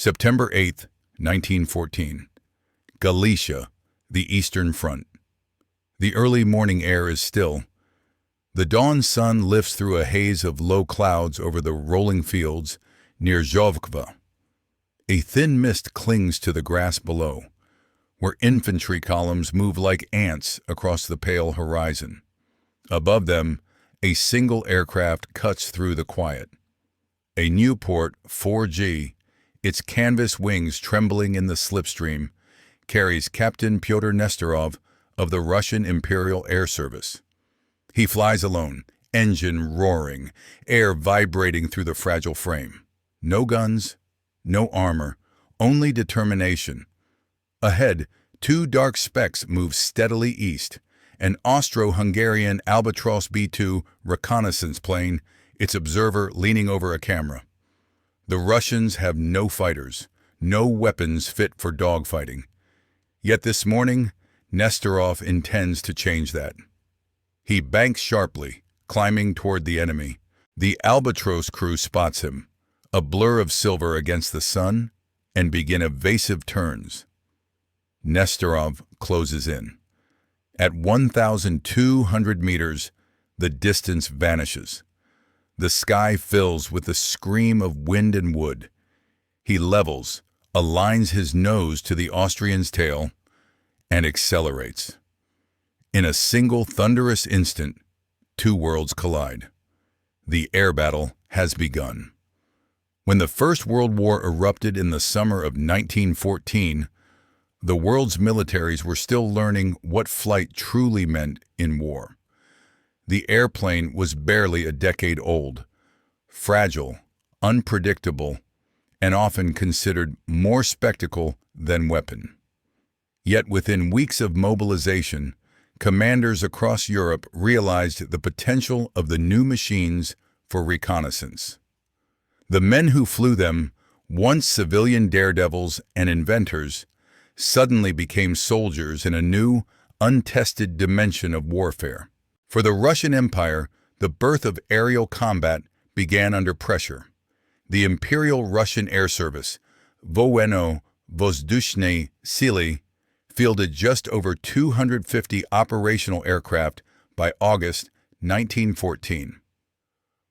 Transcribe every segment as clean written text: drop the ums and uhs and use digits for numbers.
September 8, 1914. Galicia, the Eastern Front. The early morning air is still. The dawn sun lifts through a haze of low clouds over the rolling fields near Zhovkva. A thin mist clings to the grass below, where infantry columns move like ants across the pale horizon. Above them, a single aircraft cuts through the quiet. A Nieuport 4G, its canvas wings trembling in the slipstream, carries Captain Pyotr Nesterov of the Russian Imperial Air Service. He flies alone, engine roaring, air vibrating through the fragile frame. No guns, no armor, only determination. Ahead, two dark specks move steadily east, an Austro-Hungarian Albatros B-2 reconnaissance plane, its observer leaning over a camera. The Russians have no fighters, no weapons fit for dogfighting. Yet this morning, Nesterov intends to change that. He banks sharply, climbing toward the enemy. The Albatros crew spots him, a blur of silver against the sun, and begin evasive turns. Nesterov closes in. At 1,200 meters, the distance vanishes. The sky fills with the scream of wind and wood. He levels, aligns his nose to the Austrian's tail, and accelerates. In a single thunderous instant, two worlds collide. The air battle has begun. When the First World War erupted in the summer of 1914, the world's militaries were still learning what flight truly meant in war. The airplane was barely a decade old, fragile, unpredictable, and often considered more spectacle than weapon. Yet within weeks of mobilization, commanders across Europe realized the potential of the new machines for reconnaissance. The men who flew them, once civilian daredevils and inventors, suddenly became soldiers in a new, untested dimension of warfare. For the Russian Empire, the birth of aerial combat began under pressure. The Imperial Russian Air Service, WW1 Sily, fielded just over 250 operational aircraft by August 1914.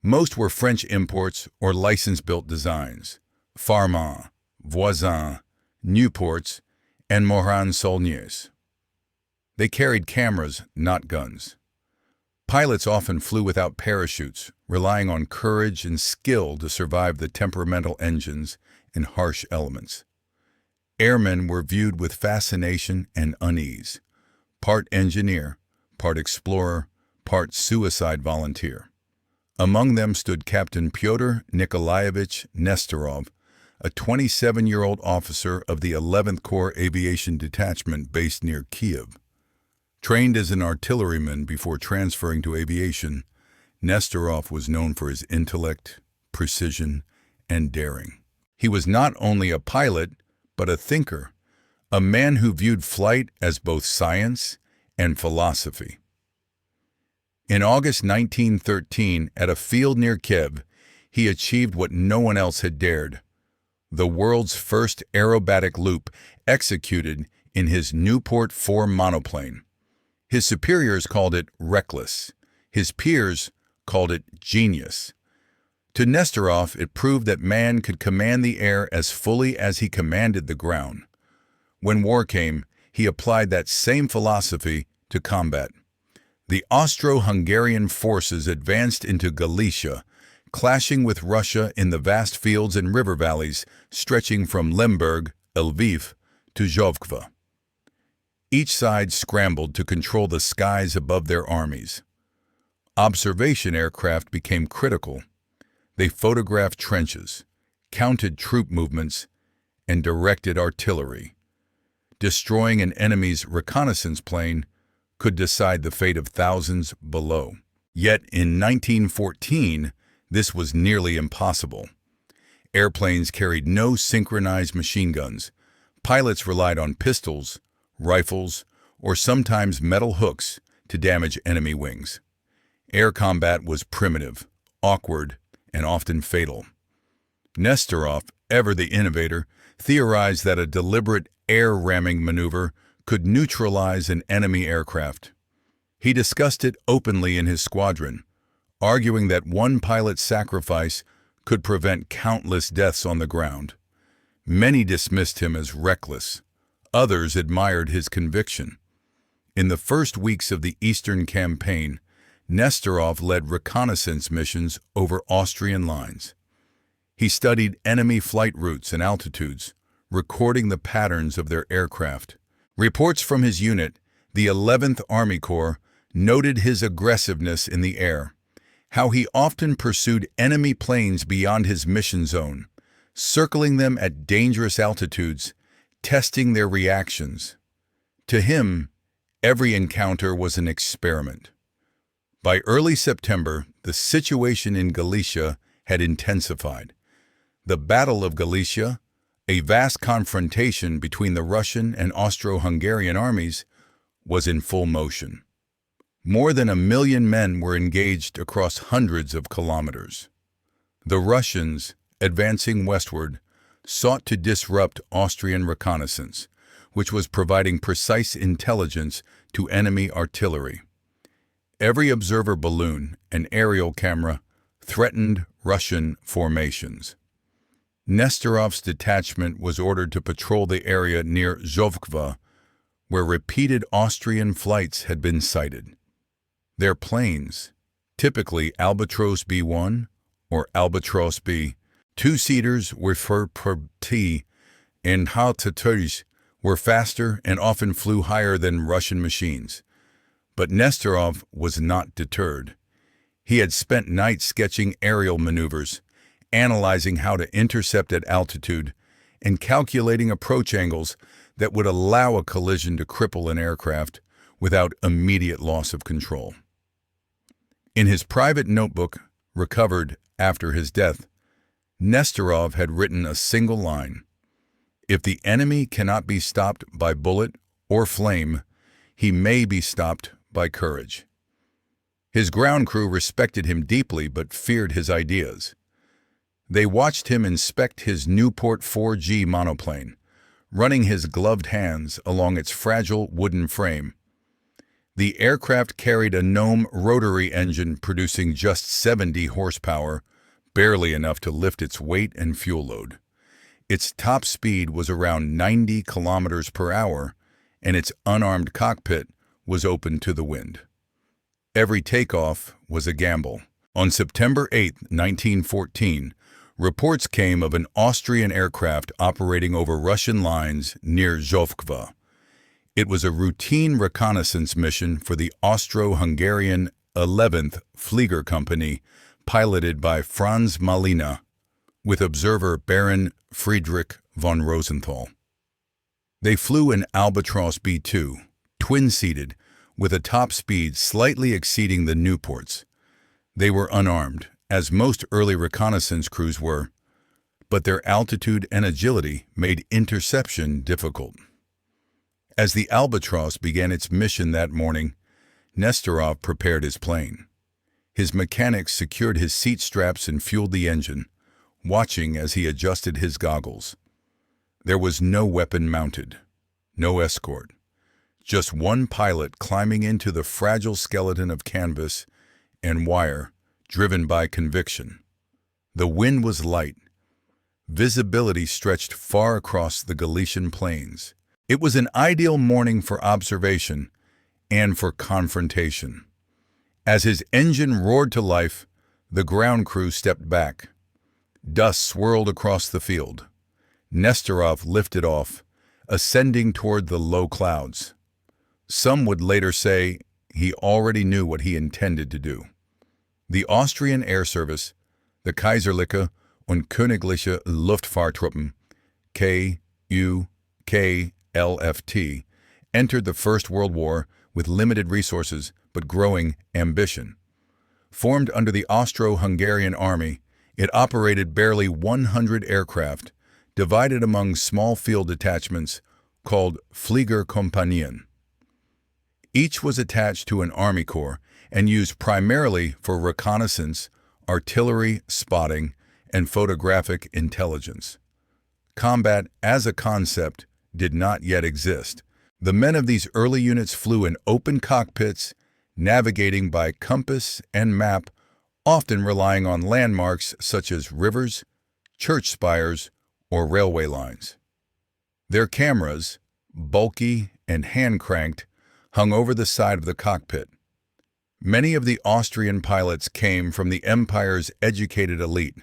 Most were French imports or license-built designs, Farman, Voisin, Nieuports, and Morin-Saulniers. They carried cameras, not guns. Pilots often flew without parachutes, relying on courage and skill to survive the temperamental engines and harsh elements. Airmen were viewed with fascination and unease, part engineer, part explorer, part suicide volunteer. Among them stood Captain Pyotr Nikolaevich Nesterov, a 27-year-old officer of the 11th Corps Aviation Detachment based near Kiev. Trained as an artilleryman before transferring to aviation, Nesterov was known for his intellect, precision, and daring. He was not only a pilot, but a thinker, a man who viewed flight as both science and philosophy. In August 1913, at a field near Kiev, he achieved what no one else had dared: the world's first aerobatic loop executed in his Nieuport 4 monoplane. His superiors called it reckless. His peers called it genius. To Nesterov, it proved that man could command the air as fully as he commanded the ground. When war came, he applied that same philosophy to combat. The Austro-Hungarian forces advanced into Galicia, clashing with Russia in the vast fields and river valleys stretching from Lemberg, Lviv, to Zhovkva. Each side scrambled to control the skies above their armies. Observation aircraft became critical. They photographed trenches, counted troop movements, and directed artillery. Destroying an enemy's reconnaissance plane could decide the fate of thousands below. Yet in 1914, this was nearly impossible. Airplanes carried no synchronized machine guns. Pilots relied on pistols, rifles, or sometimes metal hooks to damage enemy wings. Air combat was primitive, awkward, and often fatal. Nesterov, ever the innovator, theorized that a deliberate air ramming maneuver could neutralize an enemy aircraft. He discussed it openly in his squadron, arguing that one pilot's sacrifice could prevent countless deaths on the ground. Many dismissed him as reckless. Others admired his conviction. In the first weeks of the Eastern Campaign, Nesterov led reconnaissance missions over Austrian lines. He studied enemy flight routes and altitudes, recording the patterns of their aircraft. Reports from his unit, the 11th Army Corps, noted his aggressiveness in the air, how he often pursued enemy planes beyond his mission zone, circling them at dangerous altitudes, testing their reactions. To him, every encounter was an experiment. By early September, the situation in Galicia had intensified. The Battle of Galicia, a vast confrontation between the Russian and Austro-Hungarian armies, was in full motion. More than 1 million men were engaged across hundreds of kilometers. The Russians, advancing westward, sought to disrupt Austrian reconnaissance, which was providing precise intelligence to enemy artillery. Every observer balloon and aerial camera threatened Russian formations. Nesterov's detachment was ordered to patrol the area near Zhovkva, where repeated Austrian flights had been sighted. Their planes, typically Albatros B-1 or Albatros B, two-seaters referred per T, and Haltaturs were faster and often flew higher than Russian machines. But Nesterov was not deterred. He had spent nights sketching aerial maneuvers, analyzing how to intercept at altitude, and calculating approach angles that would allow a collision to cripple an aircraft without immediate loss of control. In his private notebook, recovered after his death, Nesterov had written a single line: "If the enemy cannot be stopped by bullet or flame, he may be stopped by courage." His ground crew respected him deeply but feared his ideas. They watched him inspect his Newport 4G monoplane, running his gloved hands along its fragile wooden frame. The aircraft carried a Gnome rotary engine producing just 70 horsepower, barely enough to lift its weight and fuel load. Its top speed was around 90 kilometers per hour, and its unarmed cockpit was open to the wind. Every takeoff was a gamble. On September 8, 1914, reports came of an Austrian aircraft operating over Russian lines near Zhovkva. It was a routine reconnaissance mission for the Austro-Hungarian 11th Flieger Company, piloted by Franz Malina, with observer Baron Friedrich von Rosenthal. They flew an Albatros B-2, twin-seated, with a top speed slightly exceeding the Newport's. They were unarmed, as most early reconnaissance crews were, but their altitude and agility made interception difficult. As the Albatros began its mission that morning, Nesterov prepared his plane. His mechanics secured his seat straps and fueled the engine, watching as he adjusted his goggles. There was no weapon mounted, no escort, just one pilot climbing into the fragile skeleton of canvas and wire, driven by conviction. The wind was light. Visibility stretched far across the Galician plains. It was an ideal morning for observation and for confrontation. As his engine roared to life, the ground crew stepped back. Dust swirled across the field. Nesterov lifted off, ascending toward the low clouds. Some would later say he already knew what he intended to do. The Austrian Air Service, the Kaiserliche und Königliche Luftfahrttruppen, KUKLFT, entered the First World War with limited resources but growing ambition. Formed under the Austro-Hungarian Army, it operated barely 100 aircraft, divided among small field detachments called Fliegerkompanien. Each was attached to an Army Corps and used primarily for reconnaissance, artillery spotting, and photographic intelligence. Combat as a concept did not yet exist. The men of these early units flew in open cockpits, navigating by compass and map, often relying on landmarks such as rivers, church spires, or railway lines. Their cameras, bulky and hand-cranked, hung over the side of the cockpit. Many of the Austrian pilots came from the Empire's educated elite.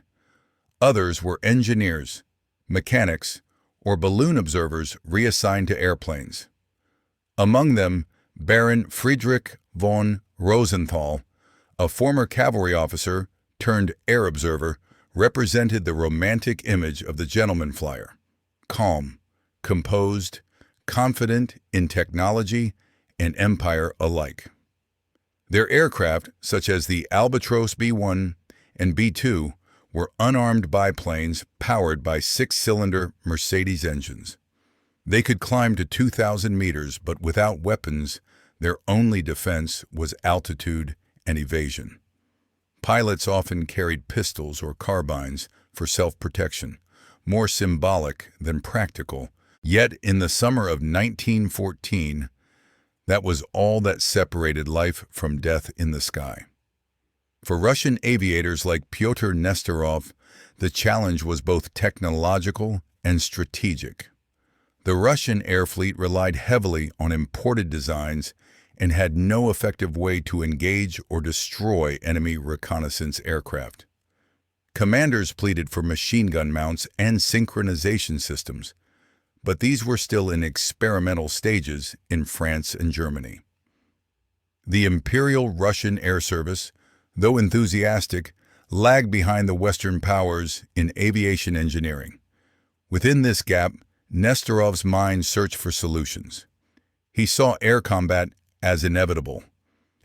Others were engineers, mechanics, or balloon observers reassigned to airplanes. Among them, Baron Friedrich von Rosenthal, a former cavalry officer turned air observer, represented the romantic image of the gentleman flyer: calm, composed, confident in technology and empire alike. Their aircraft, such as the Albatros B-1 and B-2, were unarmed biplanes powered by six-cylinder Mercedes engines. They could climb to 2,000 meters, but without weapons, their only defense was altitude and evasion. Pilots often carried pistols or carbines for self-protection, more symbolic than practical. Yet in the summer of 1914, that was all that separated life from death in the sky. For Russian aviators like Pyotr Nesterov, the challenge was both technological and strategic. The Russian air fleet relied heavily on imported designs and had no effective way to engage or destroy enemy reconnaissance aircraft. Commanders pleaded for machine gun mounts and synchronization systems, but these were still in experimental stages in France and Germany. The Imperial Russian Air Service, though enthusiastic, lagged behind the Western powers in aviation engineering. Within this gap, Nesterov's mind searched for solutions. He saw air combat as inevitable,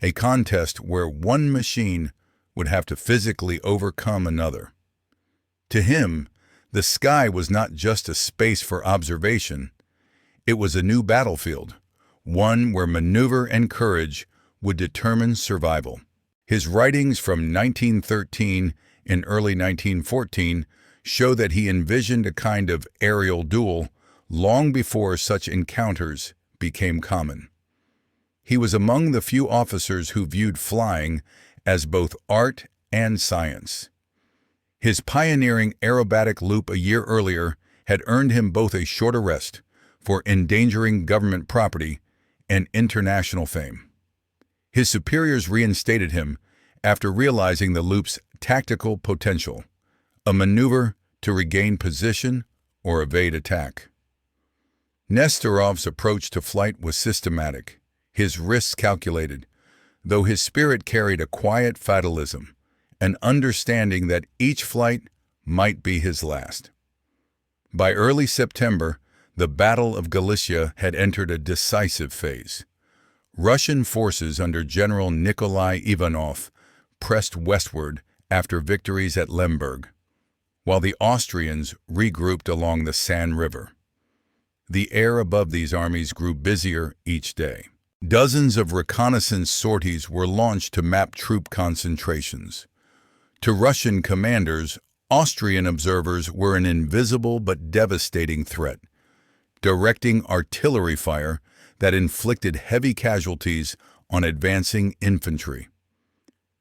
a contest where one machine would have to physically overcome another. To him, the sky was not just a space for observation, it was a new battlefield, one where maneuver and courage would determine survival. His writings from 1913 and early 1914 show that he envisioned a kind of aerial duel long before such encounters became common. He was among the few officers who viewed flying as both art and science. His pioneering aerobatic loop a year earlier had earned him both a short arrest for endangering government property and international fame. His superiors reinstated him after realizing the loop's tactical potential, a maneuver to regain position or evade attack. Nesterov's approach to flight was systematic, his risks calculated, though his spirit carried a quiet fatalism, an understanding that each flight might be his last. By early September, the Battle of Galicia had entered a decisive phase. Russian forces under General Nikolai Ivanov pressed westward after victories at Lemberg, while the Austrians regrouped along the San River. The air above these armies grew busier each day. Dozens of reconnaissance sorties were launched to map troop concentrations. To Russian commanders, Austrian observers were an invisible but devastating threat, directing artillery fire that inflicted heavy casualties on advancing infantry.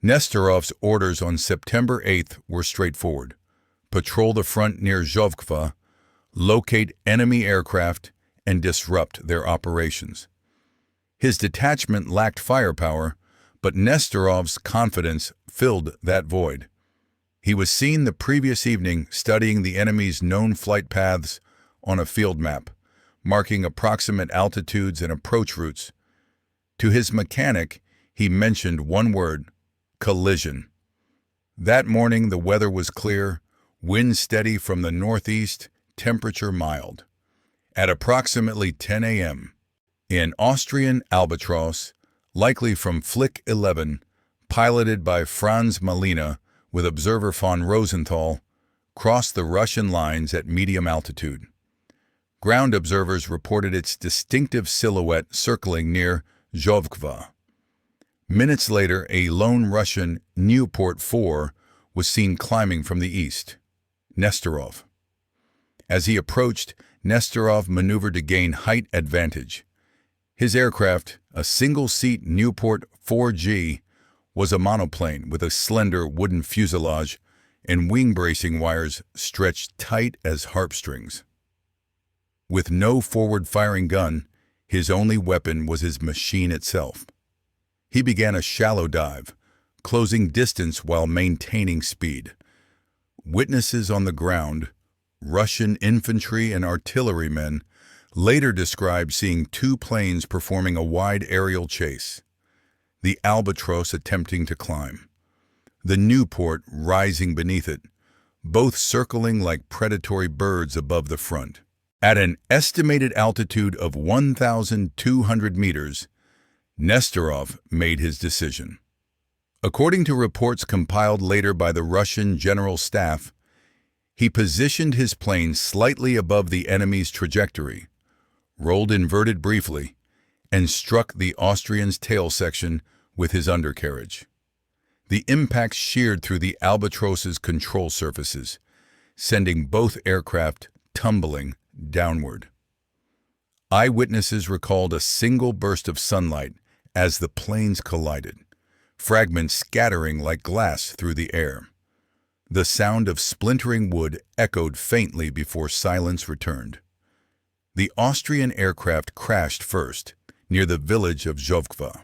Nesterov's orders on September 8th were straightforward: patrol the front near Zhovkva, locate enemy aircraft, and disrupt their operations. His detachment lacked firepower, but Nesterov's confidence filled that void. He was seen the previous evening studying the enemy's known flight paths on a field map, marking approximate altitudes and approach routes. To his mechanic, he mentioned one word: collision. That morning the weather was clear, wind steady from the northeast, temperature mild. At approximately 10 a.m., an Austrian Albatros, likely from Flick 11, piloted by Franz Malina with observer von Rosenthal, crossed the Russian lines at medium altitude. Ground observers reported its distinctive silhouette circling near Zhovkva. Minutes later, a lone Russian Nieuport 4 was seen climbing from the east. Nesterov. As he approached, Nesterov maneuvered to gain height advantage. His aircraft, a single-seat Nieuport 4G, was a monoplane with a slender wooden fuselage and wing bracing wires stretched tight as harp strings. With no forward-firing gun, his only weapon was his machine itself. He began a shallow dive, closing distance while maintaining speed. Witnesses on the ground, Russian infantry and artillerymen, later described seeing two planes performing a wide aerial chase. The Albatross attempting to climb, the Nieuport rising beneath it, both circling like predatory birds above the front. At an estimated altitude of 1,200 meters, Nesterov made his decision. According to reports compiled later by the Russian General Staff, he positioned his plane slightly above the enemy's trajectory, rolled inverted briefly, and struck the Austrian's tail section with his undercarriage. The impact sheared through the Albatross's control surfaces, sending both aircraft tumbling downward. Eyewitnesses recalled a single burst of sunlight as the planes collided, fragments scattering like glass through the air. The sound of splintering wood echoed faintly before silence returned. The Austrian aircraft crashed first, near the village of Zhovkva.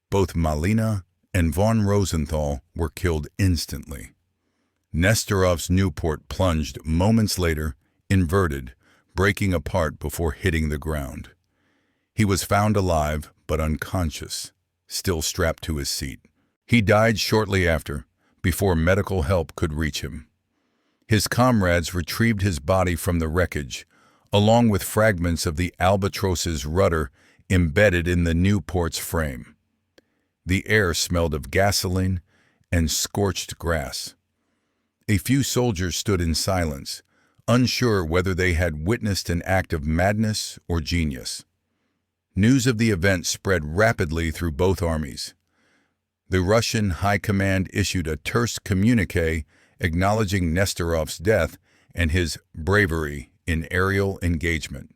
Both Malina and von Rosenthal were killed instantly. Nesterov's Nieuport plunged moments later, inverted, breaking apart before hitting the ground. He was found alive but unconscious, still strapped to his seat. He died shortly after, before medical help could reach him. His comrades retrieved his body from the wreckage, along with fragments of the Albatross's rudder embedded in the Nieuport's frame. The air smelled of gasoline and scorched grass. A few soldiers stood in silence, unsure whether they had witnessed an act of madness or genius. News of the event spread rapidly through both armies. The Russian High Command issued a terse communiqué acknowledging Nesterov's death and his bravery in aerial engagement.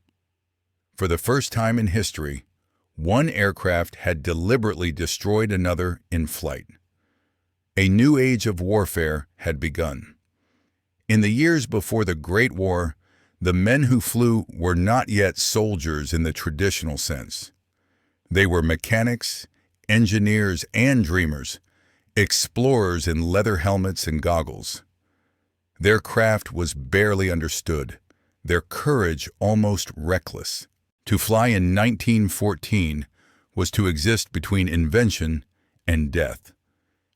For the first time in history, one aircraft had deliberately destroyed another in flight. A new age of warfare had begun. In the years before the Great War, the men who flew were not yet soldiers in the traditional sense. They were mechanics, engineers, and dreamers, explorers in leather helmets and goggles. Their craft was barely understood, their courage almost reckless. To fly in 1914 was to exist between invention and death,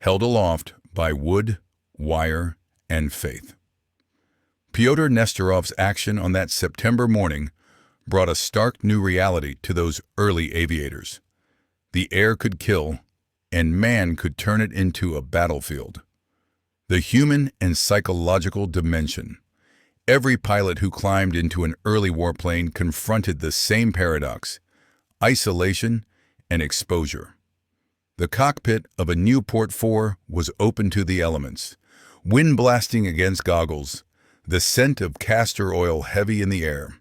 held aloft by wood, wire, and faith. Pyotr Nesterov's action on that September morning brought a stark new reality to those early aviators. The air could kill, and man could turn it into a battlefield. The human and psychological dimension. Every pilot who climbed into an early warplane confronted the same paradox: isolation and exposure. The cockpit of a Nieuport 4 was open to the elements, wind blasting against goggles, the scent of castor oil heavy in the air,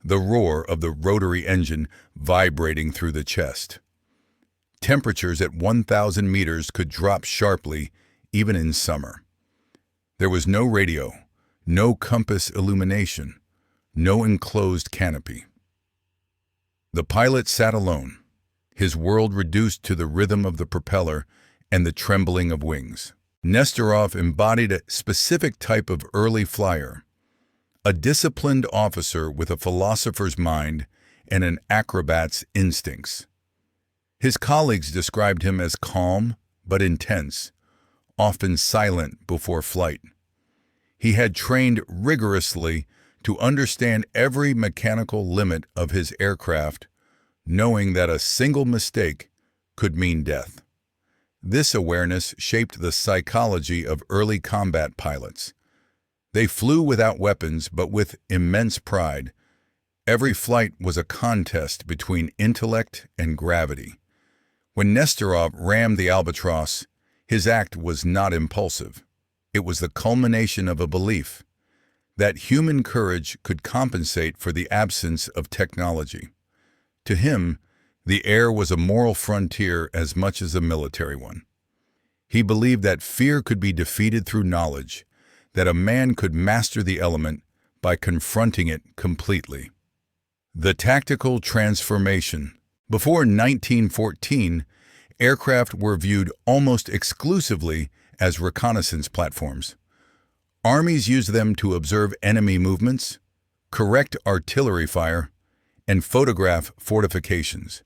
the roar of the rotary engine vibrating through the chest. Temperatures at 1,000 meters could drop sharply, even in summer. There was no radio, no compass illumination, no enclosed canopy. The pilot sat alone, his world reduced to the rhythm of the propeller and the trembling of wings. Nesterov embodied a specific type of early flyer, a disciplined officer with a philosopher's mind and an acrobat's instincts. His colleagues described him as calm but intense, often silent before flight. He had trained rigorously to understand every mechanical limit of his aircraft, knowing that a single mistake could mean death. This awareness shaped the psychology of early combat pilots. They flew without weapons but with immense pride. Every flight was a contest between intellect and gravity. When Nesterov rammed the Albatross, his act was not impulsive. It was the culmination of a belief. that human courage could compensate for the absence of technology. To him, the air was a moral frontier as much as a military one. He believed that fear could be defeated through knowledge, that a man could master the element by confronting it completely. The tactical transformation. Before 1914, aircraft were viewed almost exclusively as reconnaissance platforms. Armies used them to observe enemy movements, correct artillery fire, and photograph fortifications.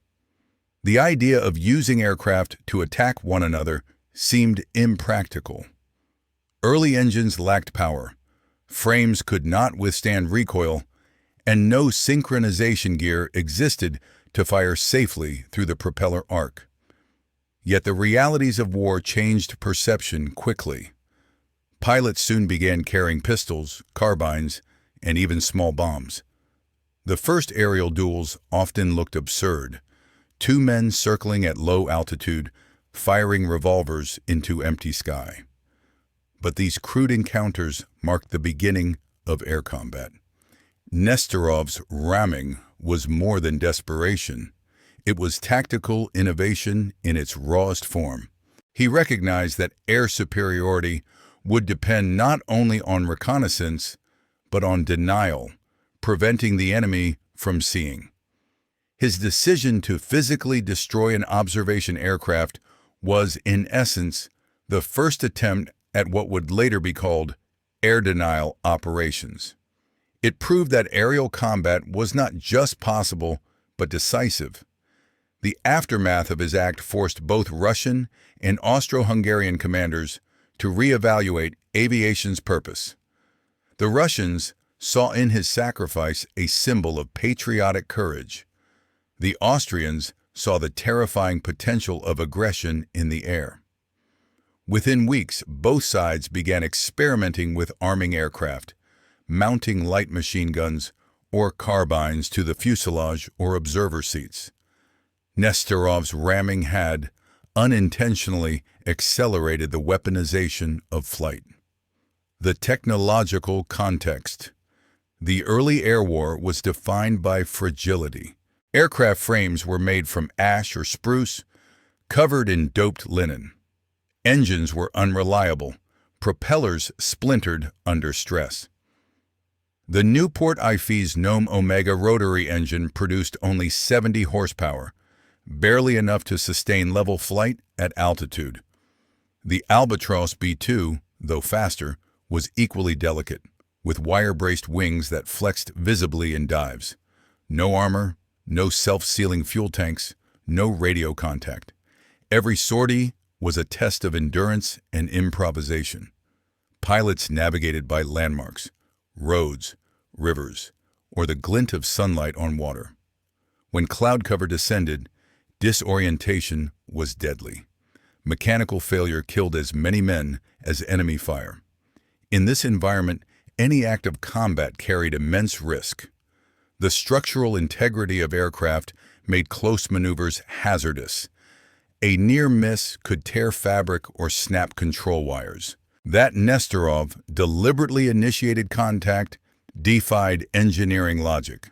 The idea of using aircraft to attack one another seemed impractical. Early engines lacked power, frames could not withstand recoil, and no synchronization gear existed to fire safely through the propeller arc. Yet the realities of war changed perception quickly. Pilots soon began carrying pistols, carbines, and even small bombs. The first aerial duels often looked absurd. Two men circling at low altitude, firing revolvers into empty sky. But these crude encounters marked the beginning of air combat. Nesterov's ramming was more than desperation. It was tactical innovation in its rawest form. He recognized that air superiority would depend not only on reconnaissance, but on denial, preventing the enemy from seeing. His decision to physically destroy an observation aircraft was, in essence, the first attempt at what would later be called air denial operations. It proved that aerial combat was not just possible, but decisive. The aftermath of his act forced both Russian and Austro-Hungarian commanders to reevaluate aviation's purpose. The Russians saw in his sacrifice a symbol of patriotic courage. The Austrians saw the terrifying potential of aggression in the air. Within weeks, both sides began experimenting with arming aircraft, mounting light machine guns or carbines to the fuselage or observer seats. Nesterov's ramming had, unintentionally, accelerated the weaponization of flight. The technological context. The early air war was defined by fragility. Aircraft frames were made from ash or spruce, covered in doped linen. Engines were unreliable, propellers splintered under stress. The Newport IFE's Gnome Omega rotary engine produced only 70 horsepower, barely enough to sustain level flight at altitude. The Albatros B-2, though faster, was equally delicate, with wire-braced wings that flexed visibly in dives. No armor, no self-sealing fuel tanks, no radio contact. Every sortie was a test of endurance and improvisation. Pilots navigated by landmarks, roads, rivers, or the glint of sunlight on water. When cloud cover descended, disorientation was deadly. Mechanical failure killed as many men as enemy fire. In this environment, any act of combat carried immense risk. The structural integrity of aircraft made close maneuvers hazardous. A near miss could tear fabric or snap control wires. That Nesterov deliberately initiated contact defied engineering logic.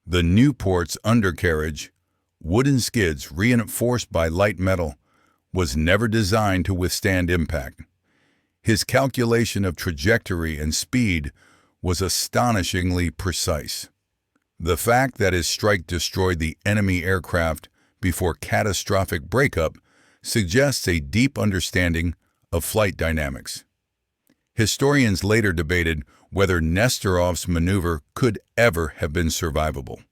The Newport's undercarriage, wooden skids reinforced by light metal, was never designed to withstand impact. His calculation of trajectory and speed was astonishingly precise. The fact that his strike destroyed the enemy aircraft before catastrophic breakup suggests a deep understanding of flight dynamics. Historians later debated whether Nesterov's maneuver could ever have been survivable.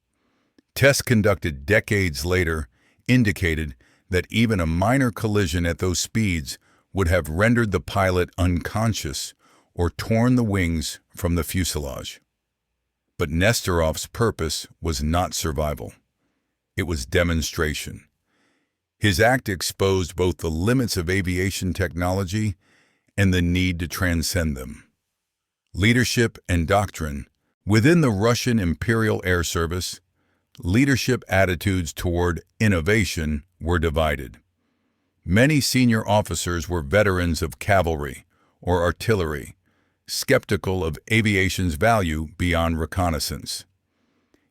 Tests conducted decades later indicated that even a minor collision at those speeds would have rendered the pilot unconscious or torn the wings from the fuselage. But Nesterov's purpose was not survival. It was demonstration. His act exposed both the limits of aviation technology and the need to transcend them. Leadership and doctrine. Within the Russian Imperial Air Service, leadership attitudes toward innovation were divided. Many senior officers were veterans of cavalry or artillery, skeptical of aviation's value beyond reconnaissance.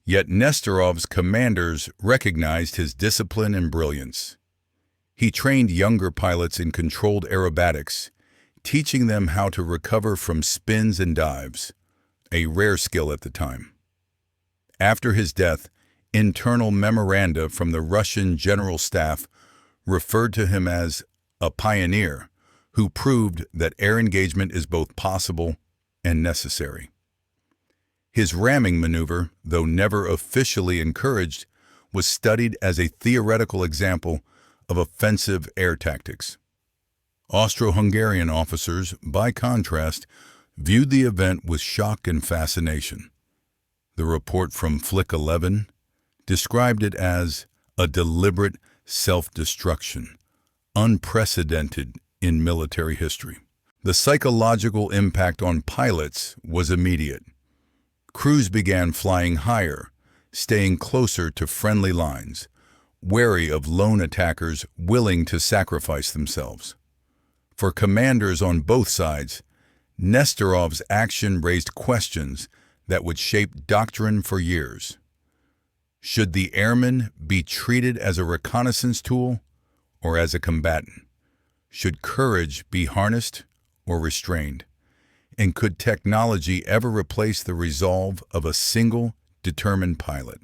Yet Nesterov's commanders recognized his discipline and brilliance. He trained younger pilots in controlled aerobatics, teaching them how to recover from spins and dives, a rare skill at the time. After his death, internal memoranda from the Russian General Staff referred to him as a pioneer who proved that air engagement is both possible and necessary. His ramming maneuver, though never officially encouraged, was studied as a theoretical example of offensive air tactics. Austro-Hungarian officers, by contrast, viewed the event with shock and fascination. The report from Flick 11 described it as a deliberate self-destruction, unprecedented in military history. The psychological impact on pilots was immediate. Crews began flying higher, staying closer to friendly lines, wary of lone attackers willing to sacrifice themselves. For commanders on both sides, Nesterov's action raised questions that would shape doctrine for years. Should the airman be treated as a reconnaissance tool or as a combatant? Should courage be harnessed or restrained? And could technology ever replace the resolve of a single, determined pilot?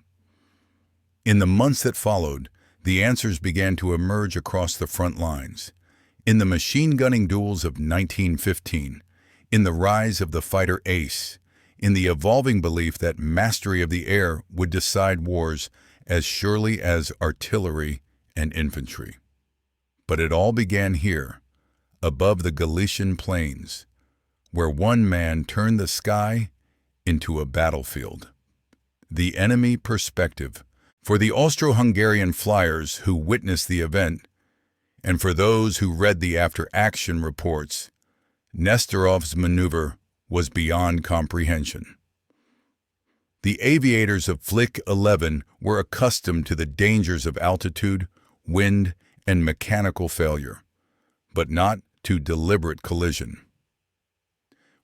In the months that followed, the answers began to emerge across the front lines. In the machine-gunning duels of 1915, in the rise of the fighter ace, in the evolving belief that mastery of the air would decide wars as surely as artillery and infantry. But it all began here, above the Galician plains, where one man turned the sky into a battlefield. The enemy perspective. For the Austro-Hungarian flyers who witnessed the event, and for those who read the after-action reports, Nesterov's maneuver was beyond comprehension. The aviators of Flick 11 were accustomed to the dangers of altitude, wind, and mechanical failure, but not to deliberate collision.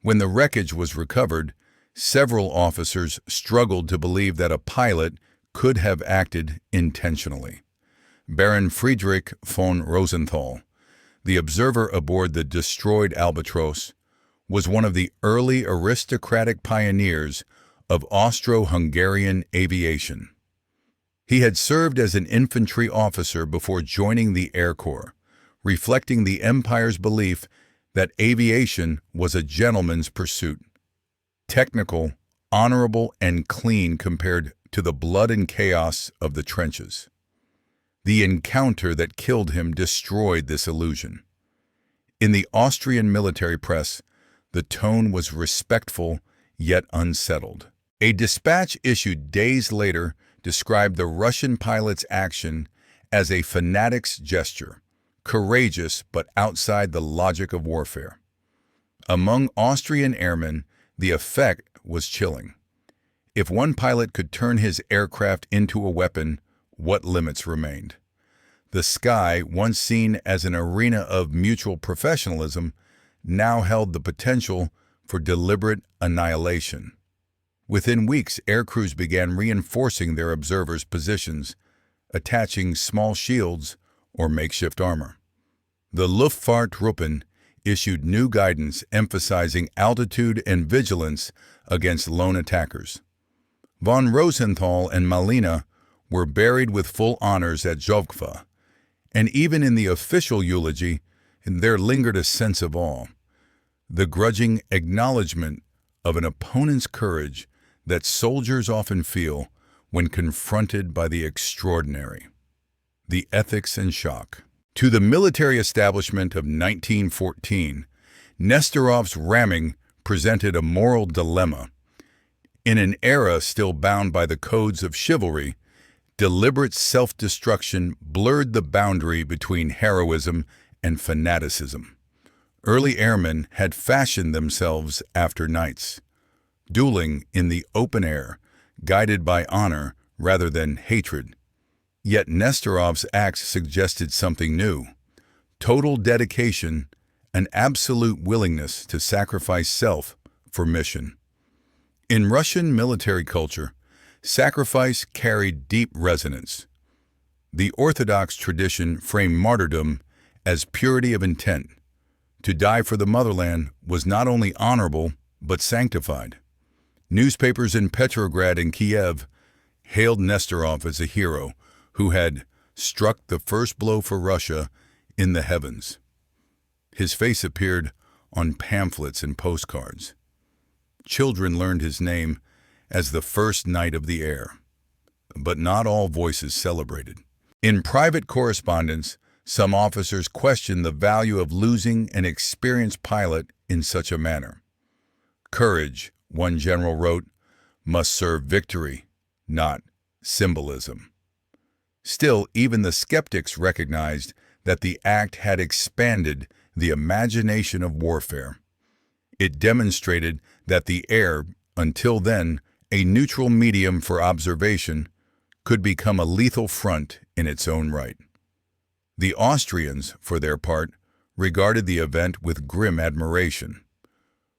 When the wreckage was recovered, several officers struggled to believe that a pilot could have acted intentionally. Baron Friedrich von Rosenthal, the observer aboard the destroyed Albatros, was one of the early aristocratic pioneers of Austro-Hungarian aviation. He had served as an infantry officer before joining the Air Corps, reflecting the empire's belief that aviation was a gentleman's pursuit. Technical, honorable, and clean compared to the blood and chaos of the trenches. The encounter that killed him destroyed this illusion. In the Austrian military press, the tone was respectful yet unsettled. A dispatch issued days later described the Russian pilot's action as a fanatic's gesture, courageous but outside the logic of warfare. Among Austrian airmen, the effect was chilling. If one pilot could turn his aircraft into a weapon, what limits remained? The sky, once seen as an arena of mutual professionalism, now held the potential for deliberate annihilation. Within weeks, air crews began reinforcing their observers' positions, attaching small shields or makeshift armor. The Luftfahrtruppen issued new guidance emphasizing altitude and vigilance against lone attackers. Von Rosenthal and Malina were buried with full honors at Zhovkva, and even in the official eulogy, there lingered a sense of awe, the grudging acknowledgement of an opponent's courage that soldiers often feel when confronted by the extraordinary. The ethics and shock. To the military establishment of 1914, Nesterov's ramming presented a moral dilemma. In an era still bound by the codes of chivalry, deliberate self-destruction blurred the boundary between heroism and fanaticism. Early airmen had fashioned themselves after knights, dueling in the open air, guided by honor rather than hatred. Yet Nesterov's acts suggested something new: total dedication, an absolute willingness to sacrifice self for mission. In Russian military culture, sacrifice carried deep resonance. The Orthodox tradition framed martyrdom as purity of intent. To die for the motherland was not only honorable, but sanctified. Newspapers in Petrograd and Kiev hailed Nesterov as a hero who had struck the first blow for Russia in the heavens. His face appeared on pamphlets and postcards. Children learned his name as the first knight of the air, but not all voices celebrated. In private correspondence, some officers questioned the value of losing an experienced pilot in such a manner. Courage, one general wrote, must serve victory, not symbolism. Still, even the skeptics recognized that the act had expanded the imagination of warfare. It demonstrated that the air, until then a neutral medium for observation, could become a lethal front in its own right. The Austrians, for their part, regarded the event with grim admiration.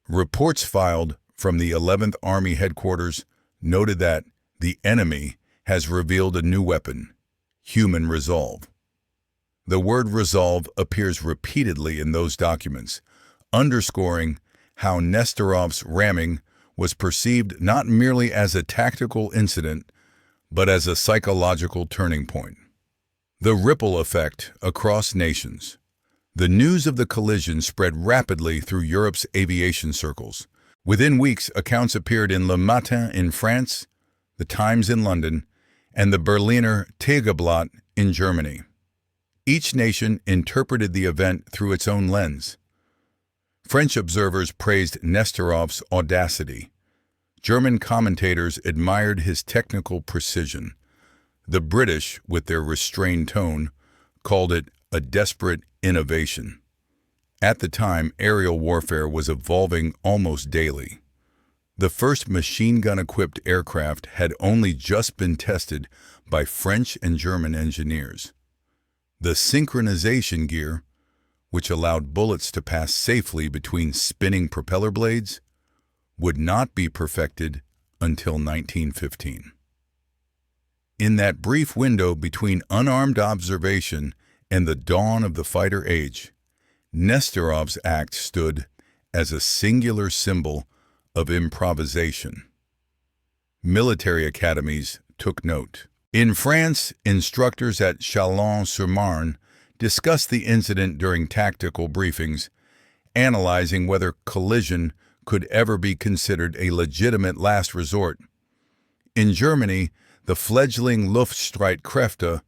Reports filed from the 11th Army headquarters noted that the enemy has revealed a new weapon, human resolve. The word resolve appears repeatedly in those documents, underscoring how Nesterov's ramming was perceived not merely as a tactical incident, but as a psychological turning point. The ripple effect across nations. The news of the collision spread rapidly through Europe's aviation circles. Within weeks, accounts appeared in Le Matin in France, The Times in London, and the Berliner Tageblatt in Germany. Each nation interpreted the event through its own lens. French observers praised Nesterov's audacity. German commentators admired his technical precision. The British, with their restrained tone, called it a desperate innovation. At the time, aerial warfare was evolving almost daily. The first machine gun-equipped aircraft had only just been tested by French and German engineers. The synchronization gear, which allowed bullets to pass safely between spinning propeller blades, would not be perfected until 1915. In that brief window between unarmed observation and the dawn of the fighter age, Nesterov's act stood as a singular symbol of improvisation. Military academies took note. In France, instructors at Chalon-sur-Marne discussed the incident during tactical briefings, analyzing whether collision could ever be considered a legitimate last resort. In Germany, the fledgling Luftstreitkräfte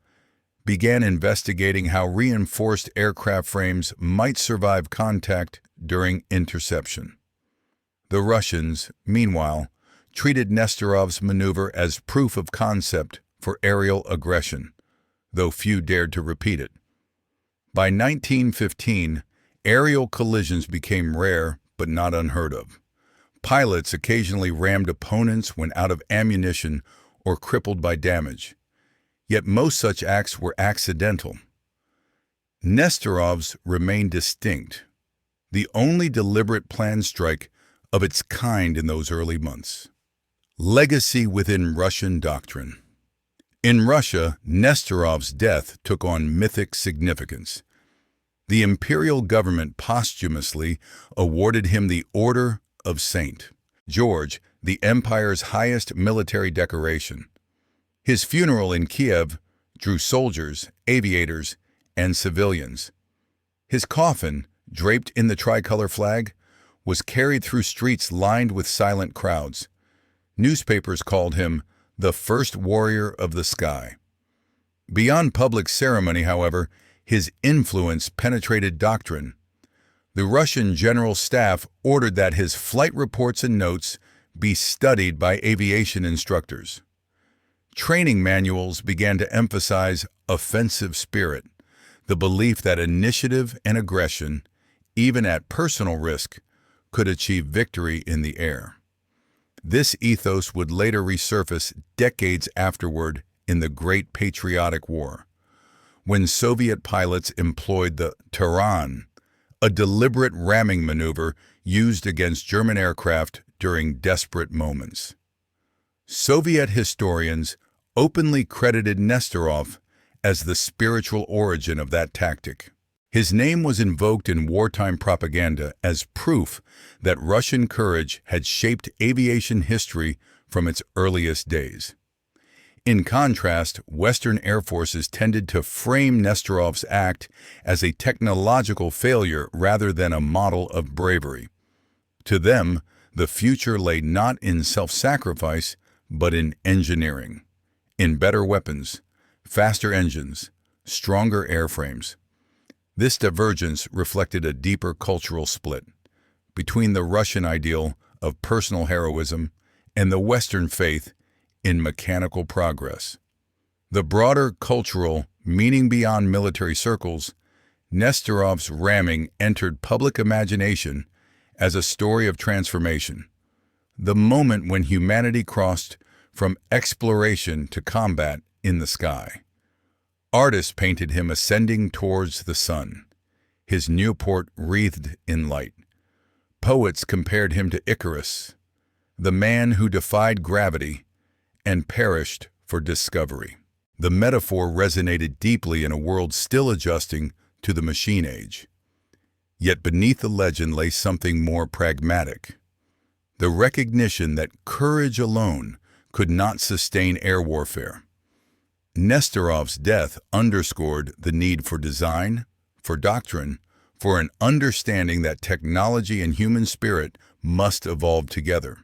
began investigating how reinforced aircraft frames might survive contact during interception. The Russians, meanwhile, treated Nesterov's maneuver as proof of concept for aerial aggression, though few dared to repeat it. By 1915, aerial collisions became rare but not unheard of. Pilots occasionally rammed opponents when out of ammunition or crippled by damage. Yet most such acts were accidental. Nesterov's remained distinct, the only deliberate planned strike of its kind in those early months. Legacy within Russian doctrine. In Russia, Nesterov's death took on mythic significance. The imperial government posthumously awarded him the Order of St. George, the empire's highest military decoration. His funeral in Kiev drew soldiers, aviators, and civilians. His coffin, draped in the tricolor flag, was carried through streets lined with silent crowds. Newspapers called him the first warrior of the sky. Beyond public ceremony, however, his influence penetrated doctrine. The Russian General Staff ordered that his flight reports and notes be studied by aviation instructors. Training manuals began to emphasize offensive spirit, the belief that initiative and aggression, even at personal risk, could achieve victory in the air. This ethos would later resurface decades afterward in the Great Patriotic War, when Soviet pilots employed the Taran, a deliberate ramming maneuver used against German aircraft during desperate moments. Soviet historians openly credited Nesterov as the spiritual origin of that tactic. His name was invoked in wartime propaganda as proof that Russian courage had shaped aviation history from its earliest days. In contrast, Western air forces tended to frame Nesterov's act as a technological failure rather than a model of bravery. To them, the future lay not in self-sacrifice, but in engineering, in better weapons, faster engines, stronger airframes. This divergence reflected a deeper cultural split between the Russian ideal of personal heroism and the Western faith in mechanical progress. The broader cultural meaning beyond military circles, Nesterov's ramming entered public imagination as a story of transformation, the moment when humanity crossed from exploration to combat in the sky. Artists painted him ascending towards the sun, his Nieuport wreathed in light. Poets compared him to Icarus, the man who defied gravity and perished for discovery. The metaphor resonated deeply in a world still adjusting to the machine age. Yet beneath the legend lay something more pragmatic, the recognition that courage alone could not sustain air warfare. Nesterov's death underscored the need for design, for doctrine, for an understanding that technology and human spirit must evolve together.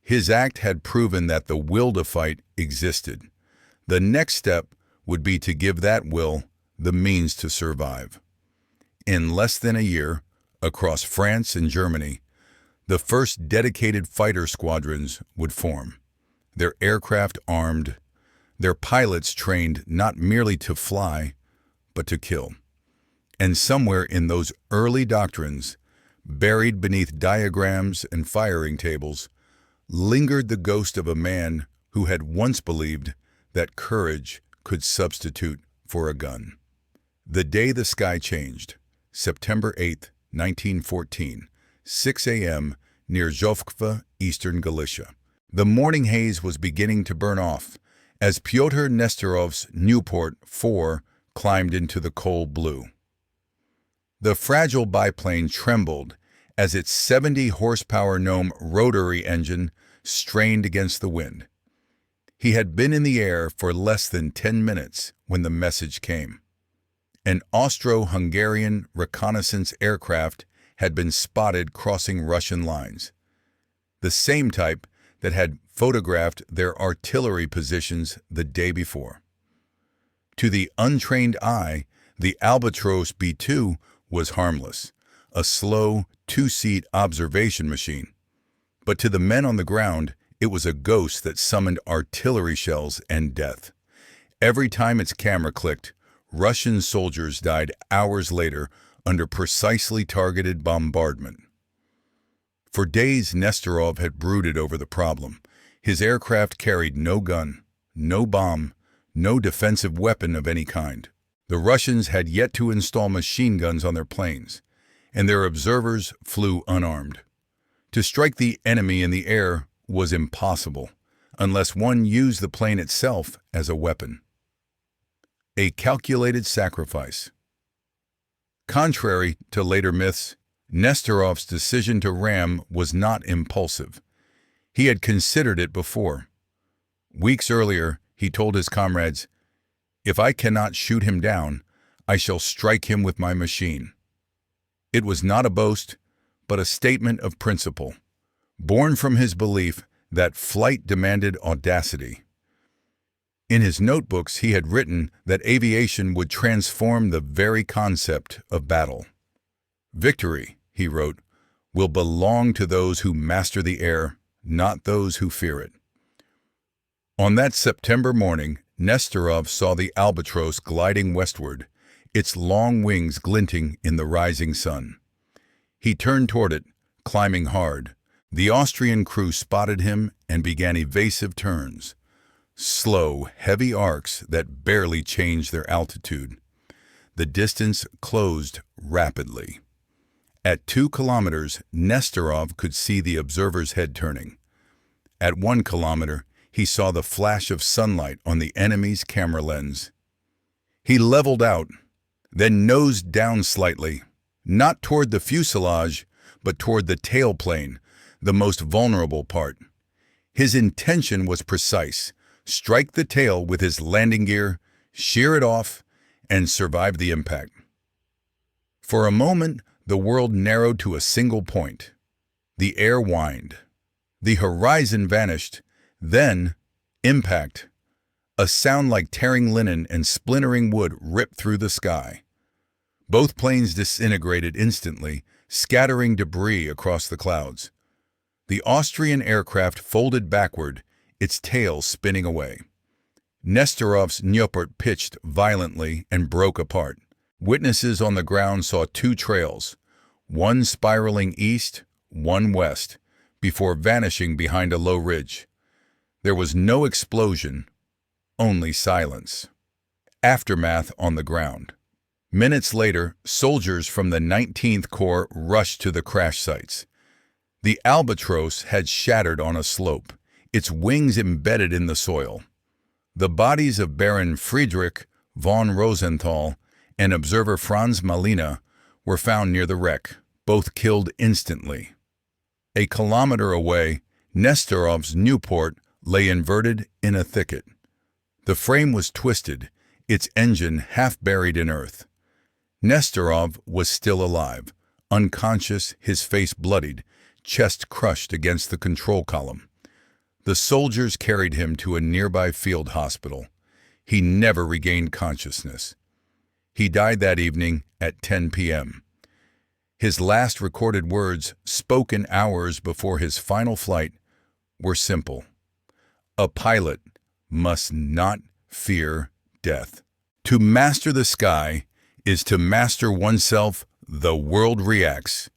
His act had proven that the will to fight existed. The next step would be to give that will the means to survive. In less than a year, across France and Germany, the first dedicated fighter squadrons would form, their aircraft armed, their pilots trained not merely to fly, but to kill. And somewhere in those early doctrines, buried beneath diagrams and firing tables, lingered the ghost of a man who had once believed that courage could substitute for a gun. The day the sky changed, September 8, 1914, 6 a.m. near Zhovkva, eastern Galicia. The morning haze was beginning to burn off as Pyotr Nesterov's Nieuport 4 climbed into the cold blue. The fragile biplane trembled as its 70-horsepower Gnome rotary engine strained against the wind. He had been in the air for less than 10 minutes when the message came. An Austro-Hungarian reconnaissance aircraft had been spotted crossing Russian lines, the same type that had photographed their artillery positions the day before. To the untrained eye, the Albatros B-2 was harmless, a slow, two-seat observation machine. But to the men on the ground, it was a ghost that summoned artillery shells and death. Every time its camera clicked, Russian soldiers died hours later under precisely targeted bombardment. For days, Nesterov had brooded over the problem. His aircraft carried no gun, no bomb, no defensive weapon of any kind. The Russians had yet to install machine guns on their planes, and their observers flew unarmed. To strike the enemy in the air was impossible, unless one used the plane itself as a weapon. A calculated sacrifice. Contrary to later myths, Nesterov's decision to ram was not impulsive. He had considered it before. Weeks earlier, he told his comrades, "If I cannot shoot him down, I shall strike him with my machine." It was not a boast, but a statement of principle, born from his belief that flight demanded audacity. In his notebooks, he had written that aviation would transform the very concept of battle. "Victory," he wrote, "will belong to those who master the air, not those who fear it." On that September morning, Nesterov saw the Albatros gliding westward, its long wings glinting in the rising sun. He turned toward it, climbing hard. The Austrian crew spotted him and began evasive turns, slow, heavy arcs that barely changed their altitude. The distance closed rapidly. At 2 kilometers, Nesterov could see the observer's head turning. At 1 kilometer, he saw the flash of sunlight on the enemy's camera lens. He leveled out, then nosed down slightly, not toward the fuselage, but toward the tailplane, the most vulnerable part. His intention was precise: strike the tail with his landing gear, shear it off, and survive the impact. For a moment, the world narrowed to a single point. The air whined. The horizon vanished. Then, impact. A sound like tearing linen and splintering wood ripped through the sky. Both planes disintegrated instantly, scattering debris across the clouds. The Austrian aircraft folded backward, its tail spinning away. Nesterov's Nieuport pitched violently and broke apart. Witnesses on the ground saw 2 trails, one spiraling east, one west, before vanishing behind a low ridge. There was no explosion, only silence. Aftermath on the ground. Minutes later, soldiers from the 19th Corps rushed to the crash sites. The Albatros had shattered on a slope, its wings embedded in the soil. The bodies of Baron Friedrich von Rosenthal and observer Franz Malina were found near the wreck, both killed instantly. A kilometer away, Nesterov's Nieuport lay inverted in a thicket. The frame was twisted, its engine half buried in earth. Nesterov was still alive, unconscious, his face bloodied, chest crushed against the control column. The soldiers carried him to a nearby field hospital. He never regained consciousness. He died that evening at 10 p.m. His last recorded words, spoken hours before his final flight, were simple. A pilot must not fear death. To master the sky is to master oneself. The world reacts.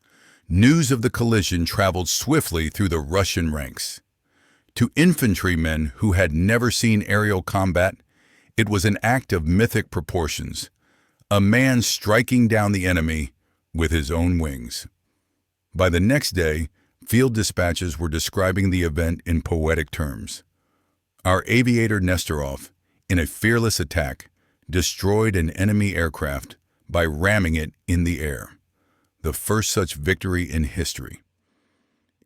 News of the collision traveled swiftly through the Russian ranks. To infantrymen who had never seen aerial combat, it was an act of mythic proportions. A man striking down the enemy with his own wings. By the next day, field dispatches were describing the event in poetic terms. Our aviator Nesterov, in a fearless attack, destroyed an enemy aircraft by ramming it in the air. The first such victory in history.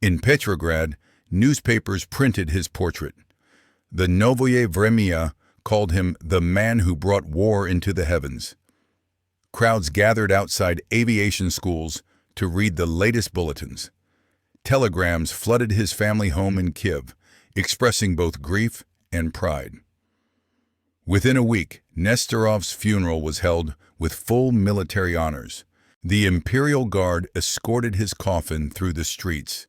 In Petrograd, newspapers printed his portrait. The Novoye Vremya called him the man who brought war into the heavens. Crowds gathered outside aviation schools to read the latest bulletins. Telegrams flooded his family home in Kiev, expressing both grief and pride. Within a week, Nesterov's funeral was held with full military honors. The Imperial Guard escorted his coffin through the streets,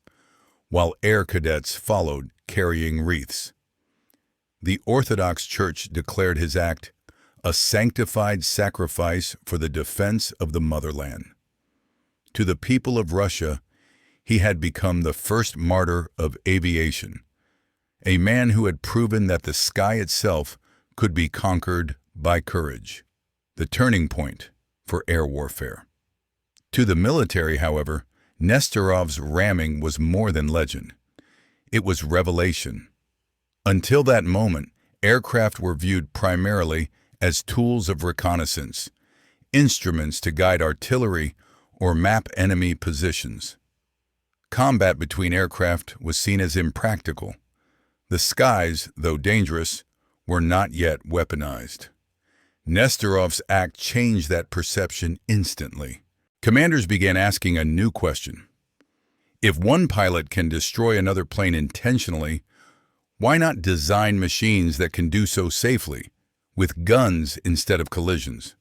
while air cadets followed carrying wreaths. The Orthodox Church declared his act a sanctified sacrifice for the defense of the motherland. To the people of Russia, he had become the first martyr of aviation, a man who had proven that the sky itself could be conquered by courage, the turning point for air warfare. To the military, however, Nesterov's ramming was more than legend. It was revelation. Until that moment, aircraft were viewed primarily as tools of reconnaissance, instruments to guide artillery or map enemy positions. Combat between aircraft was seen as impractical. The skies, though dangerous, were not yet weaponized. Nesterov's act changed that perception instantly. Commanders began asking a new question. If one pilot can destroy another plane intentionally, why not design machines that can do so safely, with guns instead of collisions?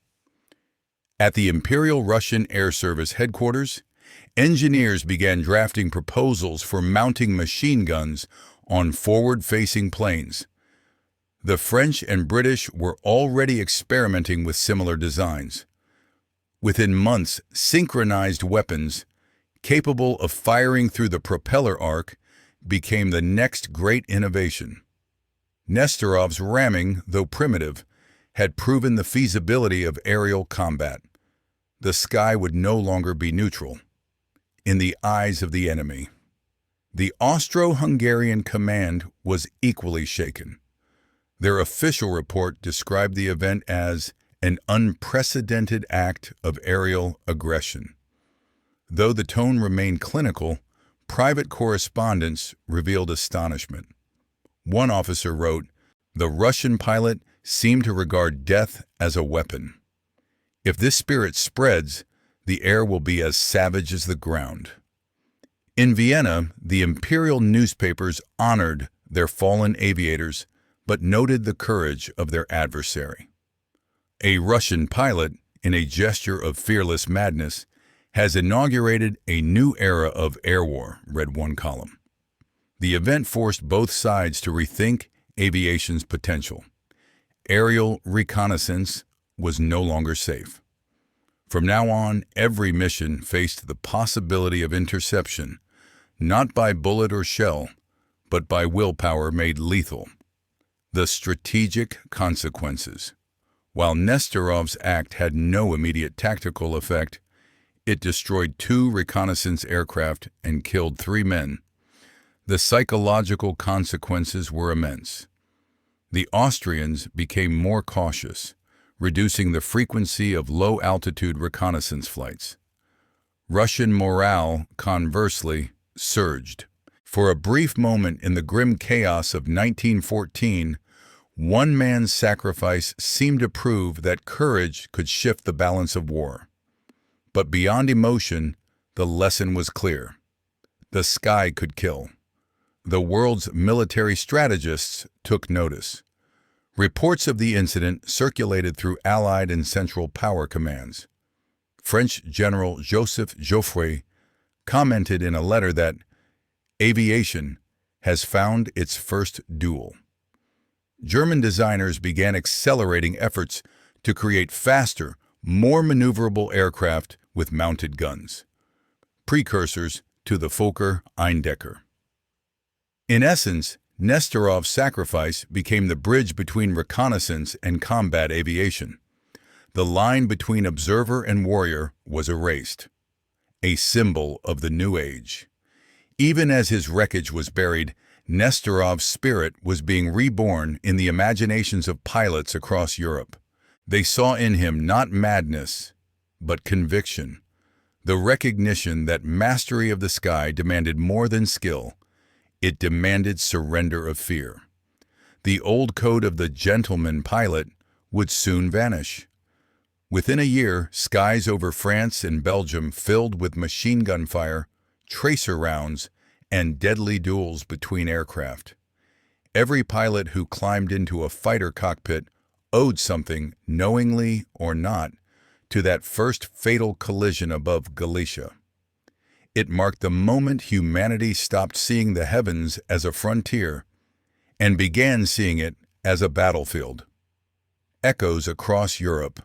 At the Imperial Russian Air Service headquarters, engineers began drafting proposals for mounting machine guns on forward-facing planes. The French and British were already experimenting with similar designs. Within months, synchronized weapons, capable of firing through the propeller arc, became the next great innovation. Nesterov's ramming, though primitive, had proven the feasibility of aerial combat. The sky would no longer be neutral. in the eyes of the enemy. The Austro-Hungarian command was equally shaken. Their official report described the event as an unprecedented act of aerial aggression. Though the tone remained clinical, private correspondence revealed astonishment. One officer wrote, "The Russian pilot seemed to regard death as a weapon. If this spirit spreads, the air will be as savage as the ground." In Vienna, the imperial newspapers honored their fallen aviators, but noted the courage of their adversary. A Russian pilot, in a gesture of fearless madness, has inaugurated a new era of air war, read one column. The event forced both sides to rethink aviation's potential. Aerial reconnaissance was no longer safe. From now on, every mission faced the possibility of interception, not by bullet or shell, but by willpower made lethal. The strategic consequences. While Nesterov's act had no immediate tactical effect, it destroyed 2 reconnaissance aircraft and killed 3 men. The psychological consequences were immense. The Austrians became more cautious, reducing the frequency of low-altitude reconnaissance flights. Russian morale, conversely, surged. For a brief moment in the grim chaos of 1914, one man's sacrifice seemed to prove that courage could shift the balance of war. But beyond emotion, the lesson was clear. The sky could kill. The world's military strategists took notice. Reports of the incident circulated through Allied and Central Power commands. French General Joseph Joffre commented in a letter that aviation has found its first duel. German designers began accelerating efforts to create faster, more maneuverable aircraft with mounted guns, precursors to the Fokker-Eindecker. In essence, Nesterov's sacrifice became the bridge between reconnaissance and combat aviation. The line between observer and warrior was erased, a symbol of the new age. Even as his wreckage was buried, Nesterov's spirit was being reborn in the imaginations of pilots across Europe. They saw in him not madness, but conviction, the recognition that mastery of the sky demanded more than skill. It demanded surrender of fear. The old code of the gentleman pilot would soon vanish. Within a year, skies over France and Belgium filled with machine gun fire, tracer rounds, and deadly duels between aircraft. Every pilot who climbed into a fighter cockpit owed something, knowingly or not, to that first fatal collision above Galicia. It marked the moment humanity stopped seeing the heavens as a frontier and began seeing it as a battlefield. Echoes across Europe.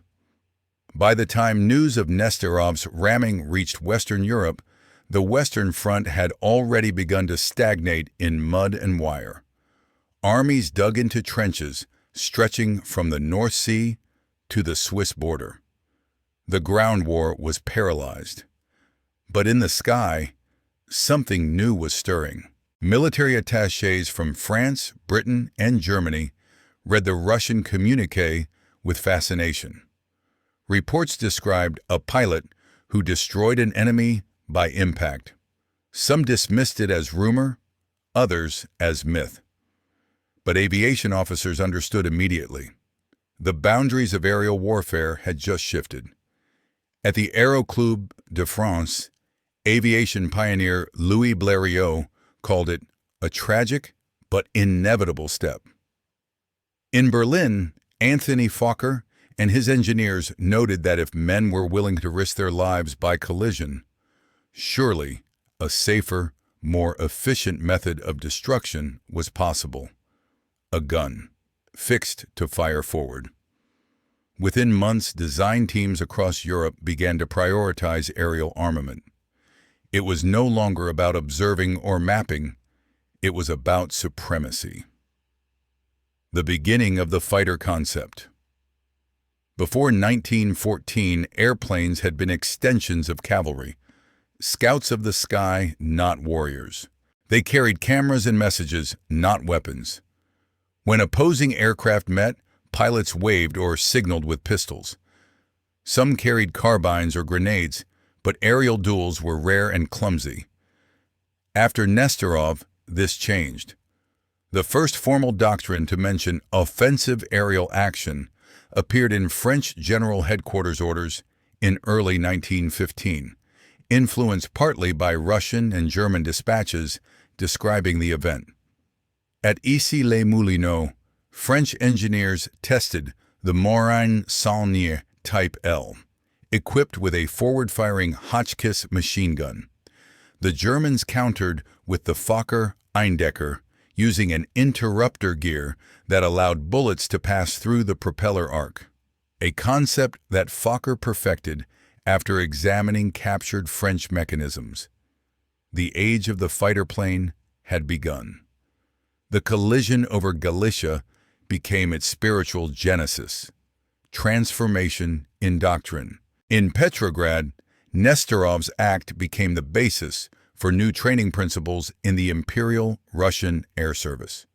By the time news of Nesterov's ramming reached Western Europe, the Western Front had already begun to stagnate in mud and wire. Armies dug into trenches stretching from the North Sea to the Swiss border. The ground war was paralyzed. But in the sky, something new was stirring. Military attachés from France, Britain, and Germany read the Russian communiqué with fascination. Reports described a pilot who destroyed an enemy by impact. Some dismissed it as rumor, others as myth. But aviation officers understood immediately. The boundaries of aerial warfare had just shifted. At the Aero Club de France, aviation pioneer Louis Blériot called it a tragic but inevitable step. In Berlin, Anthony Fokker and his engineers noted that if men were willing to risk their lives by collision, surely a safer, more efficient method of destruction was possible. A gun, fixed to fire forward. Within months, design teams across Europe began to prioritize aerial armament. It was no longer about observing or mapping, it was about supremacy. The beginning of the fighter concept. Before 1914, airplanes had been extensions of cavalry. scouts of the sky, not warriors. They carried cameras and messages, not weapons. When opposing aircraft met, pilots waved or signaled with pistols. Some carried carbines or grenades, but aerial duels were rare and clumsy. After Nesterov, this changed. The first formal doctrine to mention offensive aerial action appeared in French General Headquarters orders in early 1915, influenced partly by Russian and German dispatches describing the event. At Issy-les-Moulineaux, French engineers tested the Morane-Saulnier Type L, equipped with a forward-firing Hotchkiss machine gun. The Germans countered with the Fokker Eindecker, using an interrupter gear that allowed bullets to pass through the propeller arc, a concept that Fokker perfected after examining captured French mechanisms. The age of the fighter plane had begun. The collision over Galicia became its spiritual genesis, transformation in doctrine. In Petrograd, Nesterov's act became the basis for new training principles in the Imperial Russian Air Service.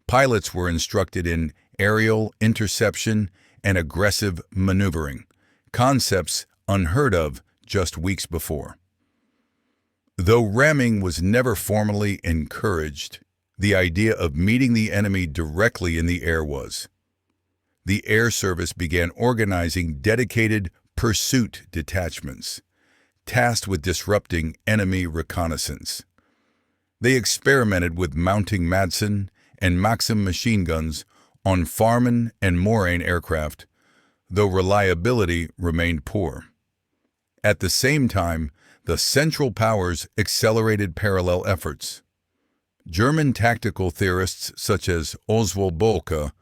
Pilots were instructed in aerial interception and aggressive maneuvering, concepts unheard of just weeks before. Though ramming was never formally encouraged, the idea of meeting the enemy directly in the air was. The Air Service began organizing dedicated pursuit detachments, tasked with disrupting enemy reconnaissance. They experimented with mounting Madsen and Maxim machine guns on Farman and Morane aircraft, though reliability remained poor. At the same time, the Central Powers accelerated parallel efforts. German tactical theorists such as Oswald Boelcke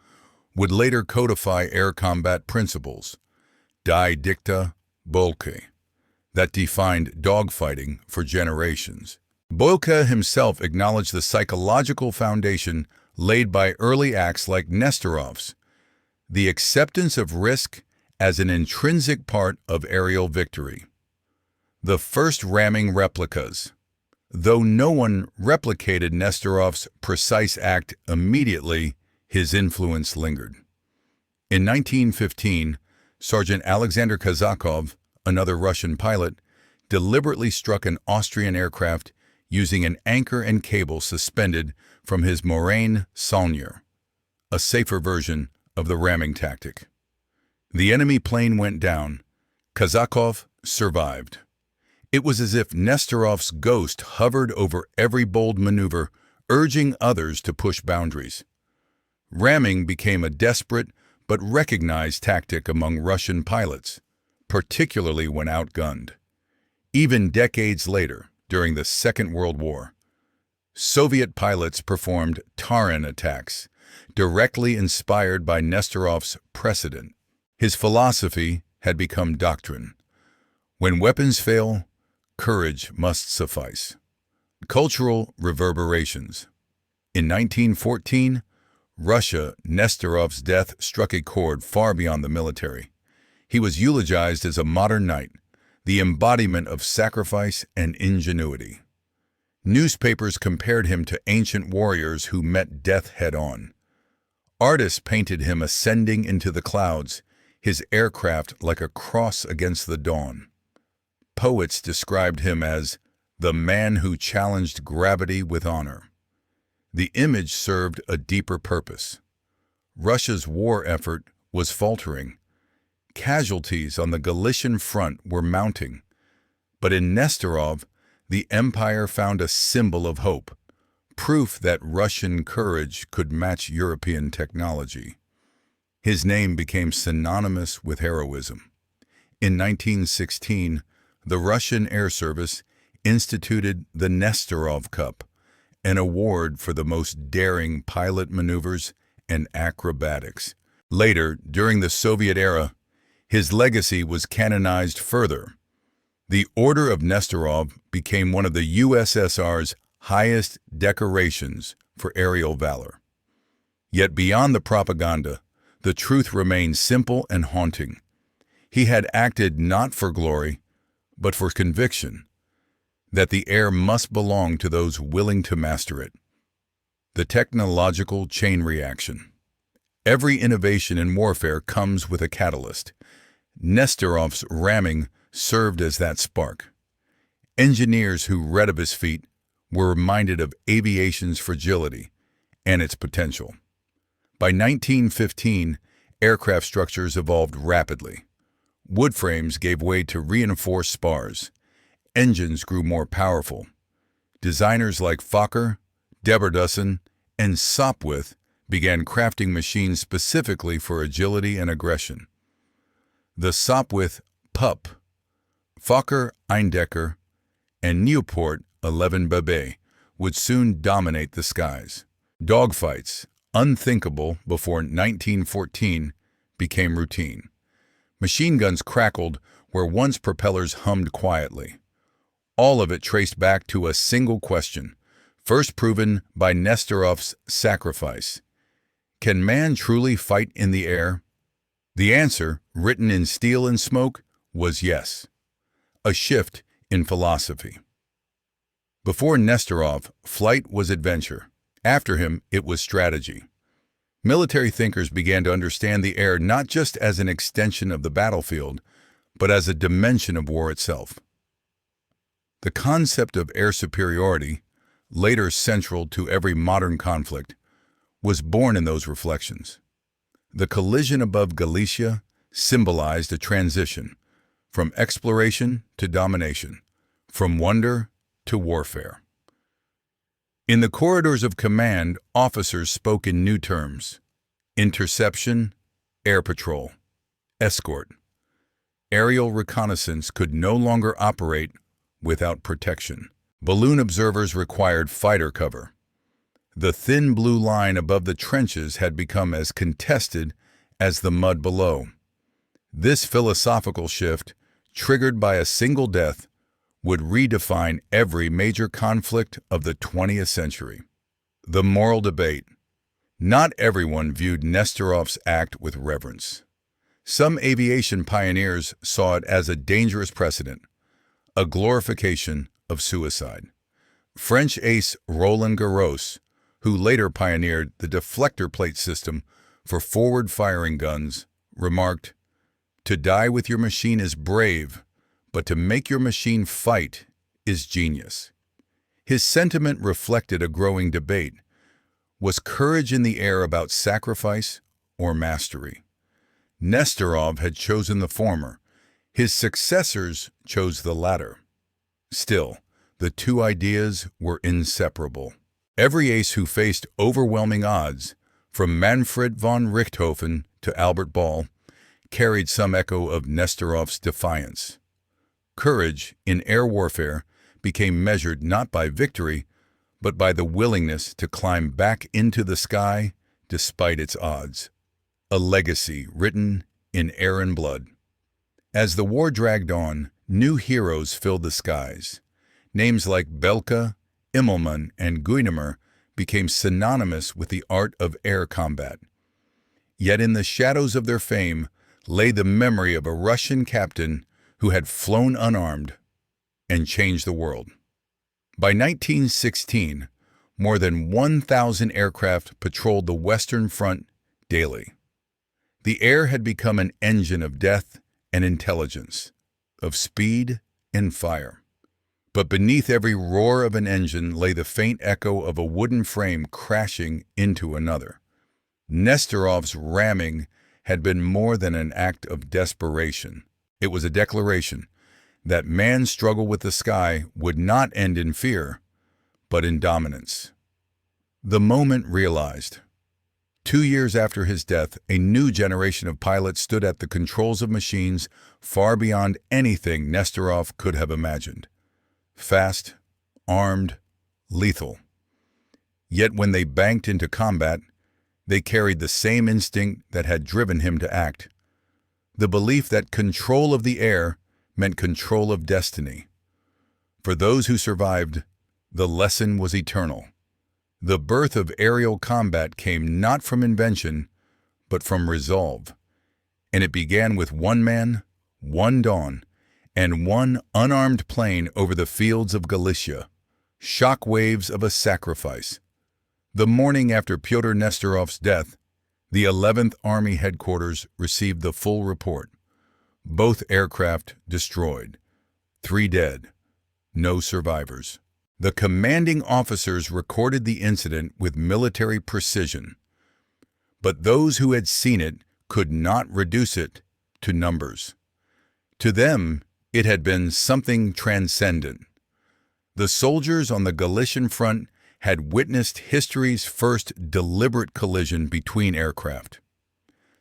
would later codify air combat principles, Die Dicta Boelcke, that defined dogfighting for generations. Boelcke himself acknowledged the psychological foundation laid by early acts like Nesterov's, the acceptance of risk as an intrinsic part of aerial victory. The first ramming replicas. Though no one replicated Nesterov's precise act immediately, his influence lingered. In 1915, Sergeant Alexander Kazakov, another Russian pilot, deliberately struck an Austrian aircraft using an anchor and cable suspended from his Morane Saulnier, a safer version of the ramming tactic. The enemy plane went down. Kazakov survived. It was as if Nesterov's ghost hovered over every bold maneuver, urging others to push boundaries. Ramming became a desperate but recognized tactic among Russian pilots, particularly when outgunned. Even decades later, during the Second World War, Soviet pilots performed Taran attacks, directly inspired by Nesterov's precedent. His philosophy had become doctrine. When weapons fail, courage must suffice. Cultural reverberations. In 1914, Russia, Nesterov's death struck a chord far beyond the military. He was eulogized as a modern knight, the embodiment of sacrifice and ingenuity. Newspapers compared him to ancient warriors who met death head-on. Artists painted him ascending into the clouds, his aircraft like a cross against the dawn. Poets described him as the man who challenged gravity with honor. The image served a deeper purpose. Russia's war effort was faltering. Casualties on the Galician front were mounting. But in Nesterov, the empire found a symbol of hope, proof that Russian courage could match European technology. His name became synonymous with heroism. In 1916, the Russian Air Service instituted the Nesterov Cup, an award for the most daring pilot maneuvers and acrobatics. Later, during the Soviet era, his legacy was canonized further. The Order of Nesterov became one of the USSR's highest decorations for aerial valor. Yet beyond the propaganda, the truth remained simple and haunting. He had acted not for glory, but for conviction. that the air must belong to those willing to master it. The technological chain reaction. Every innovation in warfare comes with a catalyst. Nesterov's ramming served as that spark. Engineers who read of his feat were reminded of aviation's fragility and its potential. By 1915, aircraft structures evolved rapidly. Wood frames gave way to reinforced spars. Engines grew more powerful. Designers like Fokker, Debordussin, and Sopwith began crafting machines specifically for agility and aggression. The Sopwith Pup, Fokker Eindecker, and Nieuport 11 Babet would soon dominate the skies. Dogfights, unthinkable before 1914, became routine. Machine guns crackled where once propellers hummed quietly. All of it traced back to a single question, first proven by Nesterov's sacrifice. Can man truly fight in the air? The answer, written in steel and smoke, was yes. A shift in philosophy. Before Nesterov, flight was adventure. After him, it was strategy. Military thinkers began to understand the air not just as an extension of the battlefield, but as a dimension of war itself. The concept of air superiority, later central to every modern conflict, was born in those reflections. The collision above Galicia symbolized a transition from exploration to domination, from wonder to warfare. In the corridors of command, officers spoke in new terms: interception, air patrol, escort. Aerial reconnaissance could no longer operate without protection. Balloon observers required fighter cover. The thin blue line above the trenches had become as contested as the mud below. This philosophical shift, triggered by a single death, would redefine every major conflict of the 20th century. The moral debate. Not everyone viewed Nesterov's act with reverence. Some aviation pioneers saw it as a dangerous precedent, a glorification of suicide. French ace Roland Garros, who later pioneered the deflector plate system for forward-firing guns, remarked, "To die with your machine is brave, but to make your machine fight is genius." His sentiment reflected a growing debate. Was courage in the air about sacrifice or mastery? Nesterov had chosen the former. His successors chose the latter. Still, the two ideas were inseparable. Every ace who faced overwhelming odds, from Manfred von Richthofen to Albert Ball, carried some echo of Nesterov's defiance. Courage in air warfare became measured not by victory, but by the willingness to climb back into the sky despite its odds. A legacy written in air and blood. As the war dragged on, new heroes filled the skies. Names like Belka, Immelmann, and Guinemer became synonymous with the art of air combat. Yet in the shadows of their fame lay the memory of a Russian captain who had flown unarmed and changed the world. By 1916, more than 1,000 aircraft patrolled the Western Front daily. The air had become an engine of death and intelligence, of speed and fire. But beneath every roar of an engine lay the faint echo of a wooden frame crashing into another. Nesterov's ramming had been more than an act of desperation. It was a declaration that man's struggle with the sky would not end in fear, but in dominance. The moment realized. 2 years after his death, a new generation of pilots stood at the controls of machines far beyond anything Nesterov could have imagined. Fast, armed, lethal. Yet when they banked into combat, they carried the same instinct that had driven him to act. The belief that control of the air meant control of destiny. For those who survived, the lesson was eternal. The birth of aerial combat came not from invention, but from resolve. And it began with one man, one dawn, and one unarmed plane over the fields of Galicia. Shock waves of a sacrifice. The morning after Pyotr Nesterov's death, the 11th Army Headquarters received the full report. Both aircraft destroyed. 3 dead. No survivors. The commanding officers recorded the incident with military precision, but those who had seen it could not reduce it to numbers. To them, it had been something transcendent. The soldiers on the Galician front had witnessed history's first deliberate collision between aircraft.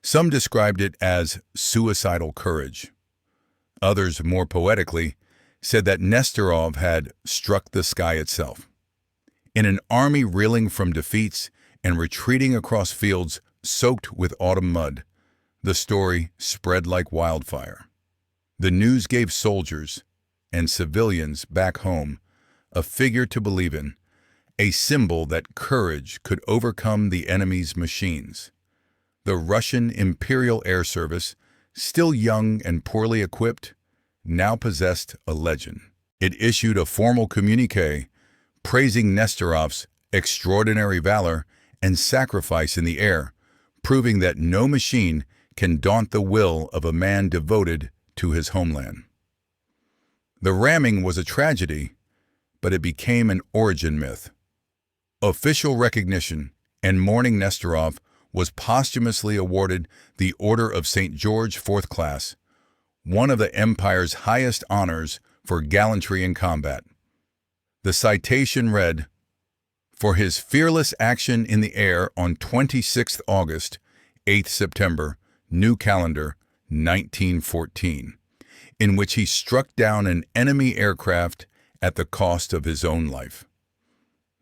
Some described it as suicidal courage. Others, more poetically, said that Nesterov had struck the sky itself. In an army reeling from defeats and retreating across fields soaked with autumn mud, the story spread like wildfire. The news gave soldiers and civilians back home a figure to believe in, a symbol that courage could overcome the enemy's machines. The Russian Imperial Air Service, still young and poorly equipped, now possessed a legend. It issued a formal communiqué praising Nesterov's extraordinary valor and sacrifice in the air, proving that no machine can daunt the will of a man devoted to his homeland. The ramming was a tragedy, but it became an origin myth. Official recognition and mourning Nesterov was posthumously awarded the Order of St. George 4th Class, one of the Empire's highest honors for gallantry in combat. The citation read, "For his fearless action in the air on 26th August, 8th September, New Calendar, 1914, in which he struck down an enemy aircraft at the cost of his own life."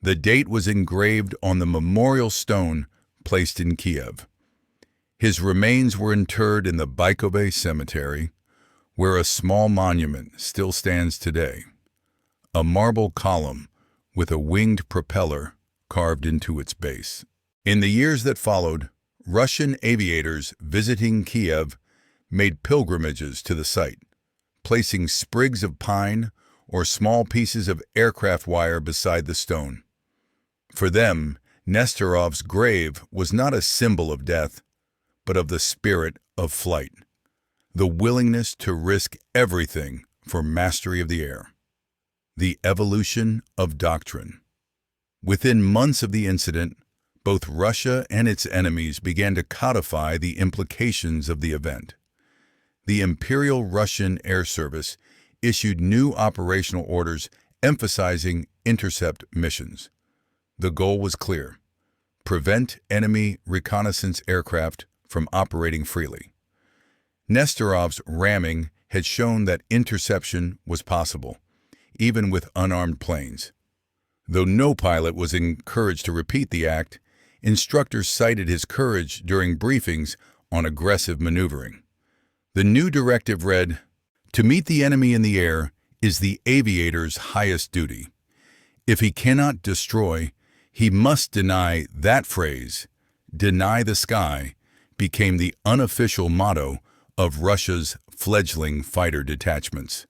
The date was engraved on the memorial stone placed in Kiev. His remains were interred in the Baikove Cemetery, where a small monument still stands today, a marble column with a winged propeller carved into its base. In the years that followed, Russian aviators visiting Kiev made pilgrimages to the site, placing sprigs of pine or small pieces of aircraft wire beside the stone. For them, Nesterov's grave was not a symbol of death, but of the spirit of flight, the willingness to risk everything for mastery of the air. The evolution of doctrine. Within months of the incident, both Russia and its enemies began to codify the implications of the event. The Imperial Russian Air Service issued new operational orders emphasizing intercept missions. The goal was clear: prevent enemy reconnaissance aircraft from operating freely. Nesterov's ramming had shown that interception was possible, even with unarmed planes. Though no pilot was encouraged to repeat the act, instructors cited his courage during briefings on aggressive maneuvering. The new directive read, "To meet the enemy in the air is the aviator's highest duty. If he cannot destroy, he must deny." That phrase, "deny the sky," became the unofficial motto of Russia's fledgling fighter detachments.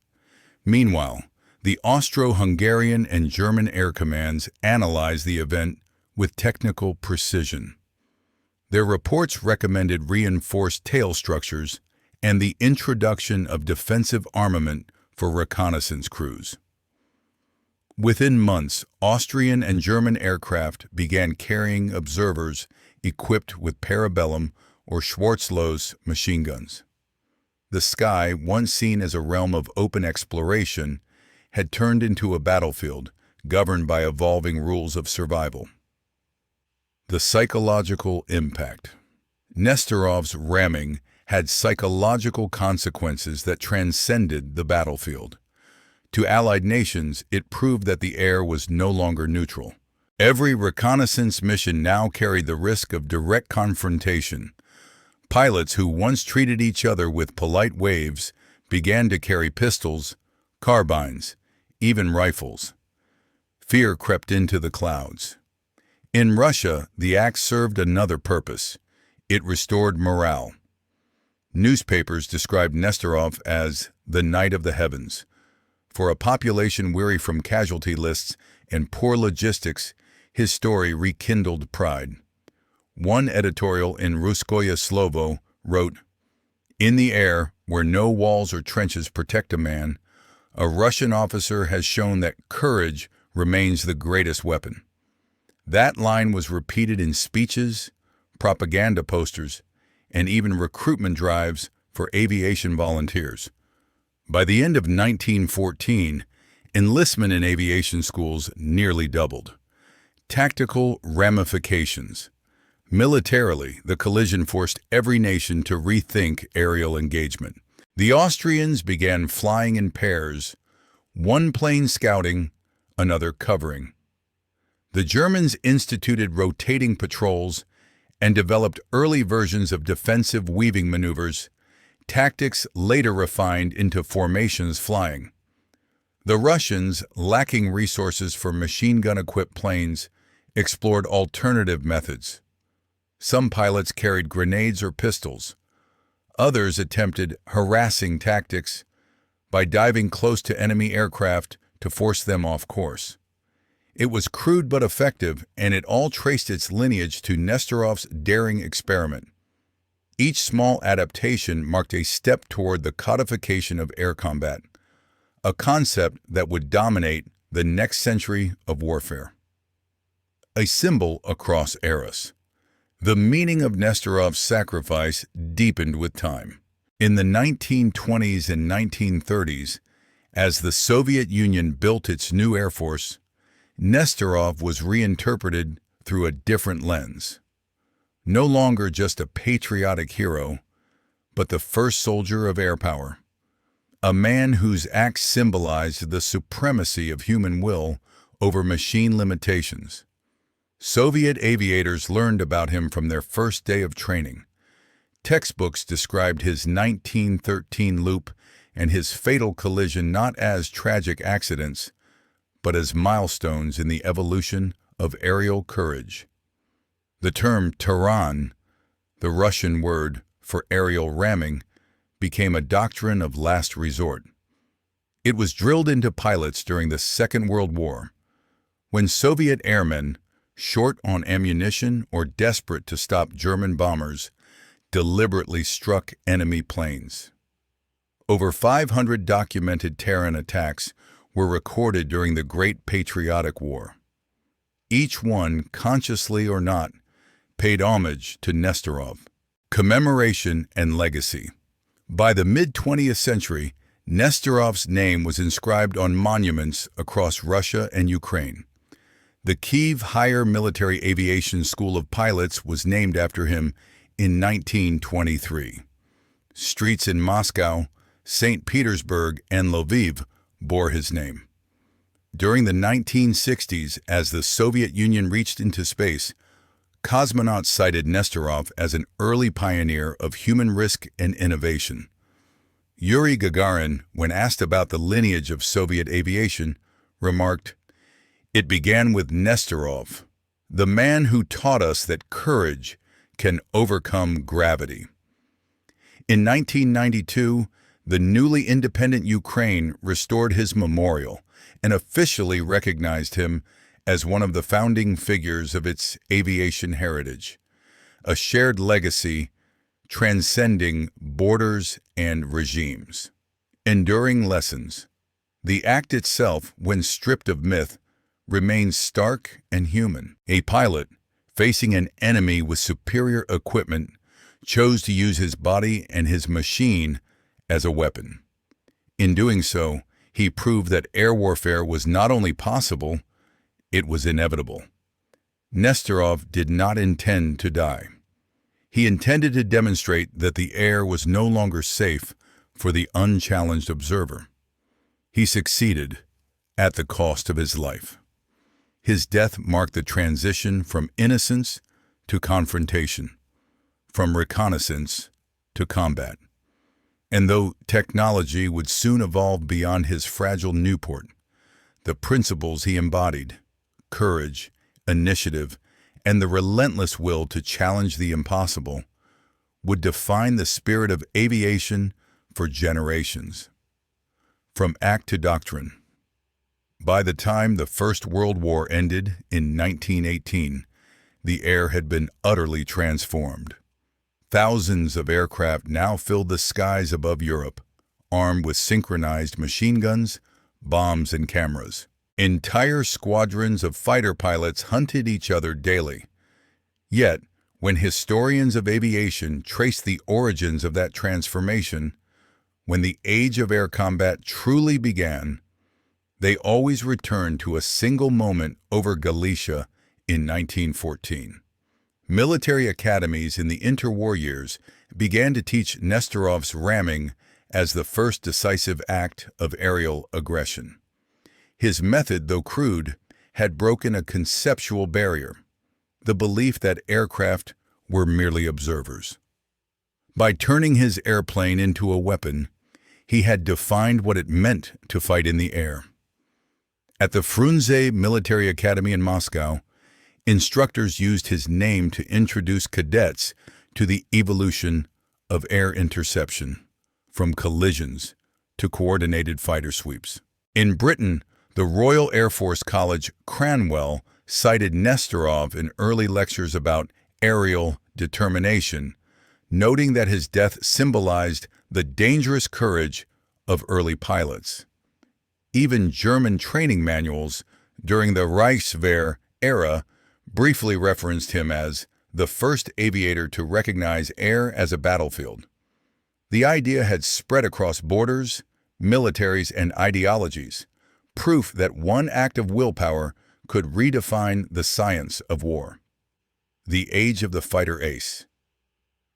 Meanwhile, the Austro-Hungarian and German air commands analyzed the event with technical precision. Their reports recommended reinforced tail structures and the introduction of defensive armament for reconnaissance crews. Within months, Austrian and German aircraft began carrying observers equipped with Parabellum or Schwarzlose machine guns. The sky, once seen as a realm of open exploration, had turned into a battlefield governed by evolving rules of survival. The psychological impact. Nesterov's ramming had psychological consequences that transcended the battlefield. To Allied nations, it proved that the air was no longer neutral. Every reconnaissance mission now carried the risk of direct confrontation. Pilots who once treated each other with polite waves began to carry pistols, carbines, even rifles. Fear crept into the clouds. In Russia, the act served another purpose. It restored morale. Newspapers described Nesterov as the Knight of the Heavens. For a population weary from casualty lists and poor logistics, his story rekindled pride. One editorial in Ruskoye Slovo wrote, "In the air, where no walls or trenches protect a man, a Russian officer has shown that courage remains the greatest weapon." That line was repeated in speeches, propaganda posters, and even recruitment drives for aviation volunteers. By the end of 1914, enlistment in aviation schools nearly doubled. Tactical ramifications. Militarily, the collision forced every nation to rethink aerial engagement. The Austrians began flying in pairs, one plane scouting, another covering. The Germans instituted rotating patrols and developed early versions of defensive weaving maneuvers, tactics later refined into formations flying. The Russians, lacking resources for machine gun-equipped planes, explored alternative methods. Some pilots carried grenades or pistols. Others attempted harassing tactics by diving close to enemy aircraft to force them off course. It was crude but effective, and it all traced its lineage to Nesterov's daring experiment. Each small adaptation marked a step toward the codification of air combat, a concept that would dominate the next century of warfare. A symbol across eras. The meaning of Nesterov's sacrifice deepened with time. In the 1920s and 1930s, as the Soviet Union built its new air force, Nesterov was reinterpreted through a different lens. No longer just a patriotic hero, but the first soldier of air power. A man whose acts symbolized the supremacy of human will over machine limitations. Soviet aviators learned about him from their first day of training. Textbooks described his 1913 loop and his fatal collision not as tragic accidents, but as milestones in the evolution of aerial courage. The term Taran, the Russian word for aerial ramming, became a doctrine of last resort. It was drilled into pilots during the Second World War, when Soviet airmen, short on ammunition or desperate to stop German bombers, deliberately struck enemy planes. Over 500 documented Terran attacks were recorded during the Great Patriotic War. Each one, consciously or not, paid homage to Nesterov. Commemoration and legacy. By the mid-20th century, Nesterov's name was inscribed on monuments across Russia and Ukraine. The Kyiv Higher Military Aviation School of Pilots was named after him in 1923. Streets in Moscow, St. Petersburg, and Lviv bore his name. During the 1960s, as the Soviet Union reached into space, cosmonauts cited Nesterov as an early pioneer of human risk and innovation. Yuri Gagarin, when asked about the lineage of Soviet aviation, remarked, "It began with Nesterov, the man who taught us that courage can overcome gravity." In 1992, the newly independent Ukraine restored his memorial and officially recognized him as one of the founding figures of its aviation heritage, a shared legacy transcending borders and regimes. Enduring lessons. The act itself, when stripped of myth, remains stark and human. A pilot, facing an enemy with superior equipment, chose to use his body and his machine as a weapon. In doing so, he proved that air warfare was not only possible, it was inevitable. Nesterov did not intend to die. He intended to demonstrate that the air was no longer safe for the unchallenged observer. He succeeded at the cost of his life. His death marked the transition from innocence to confrontation, from reconnaissance to combat. And though technology would soon evolve beyond his fragile Newport, the principles he embodied, courage, initiative, and the relentless will to challenge the impossible, would define the spirit of aviation for generations. From act to doctrine. By the time the First World War ended in 1918, the air had been utterly transformed. Thousands of aircraft now filled the skies above Europe, armed with synchronized machine guns, bombs, and cameras. Entire squadrons of fighter pilots hunted each other daily. Yet, when historians of aviation trace the origins of that transformation, when the age of air combat truly began, they always return to a single moment over Galicia in 1914. Military academies in the interwar years began to teach Nesterov's ramming as the first decisive act of aerial aggression. His method, though crude, had broken a conceptual barrier, the belief that aircraft were merely observers. By turning his airplane into a weapon, he had defined what it meant to fight in the air. At the Frunze Military Academy in Moscow, instructors used his name to introduce cadets to the evolution of air interception, from collisions to coordinated fighter sweeps. In Britain, the Royal Air Force College Cranwell cited Nesterov in early lectures about aerial determination, noting that his death symbolized the dangerous courage of early pilots. Even German training manuals during the Reichswehr era briefly referenced him as the first aviator to recognize air as a battlefield. The idea had spread across borders, militaries, and ideologies, proof that one act of willpower could redefine the science of war. The age of the fighter ace.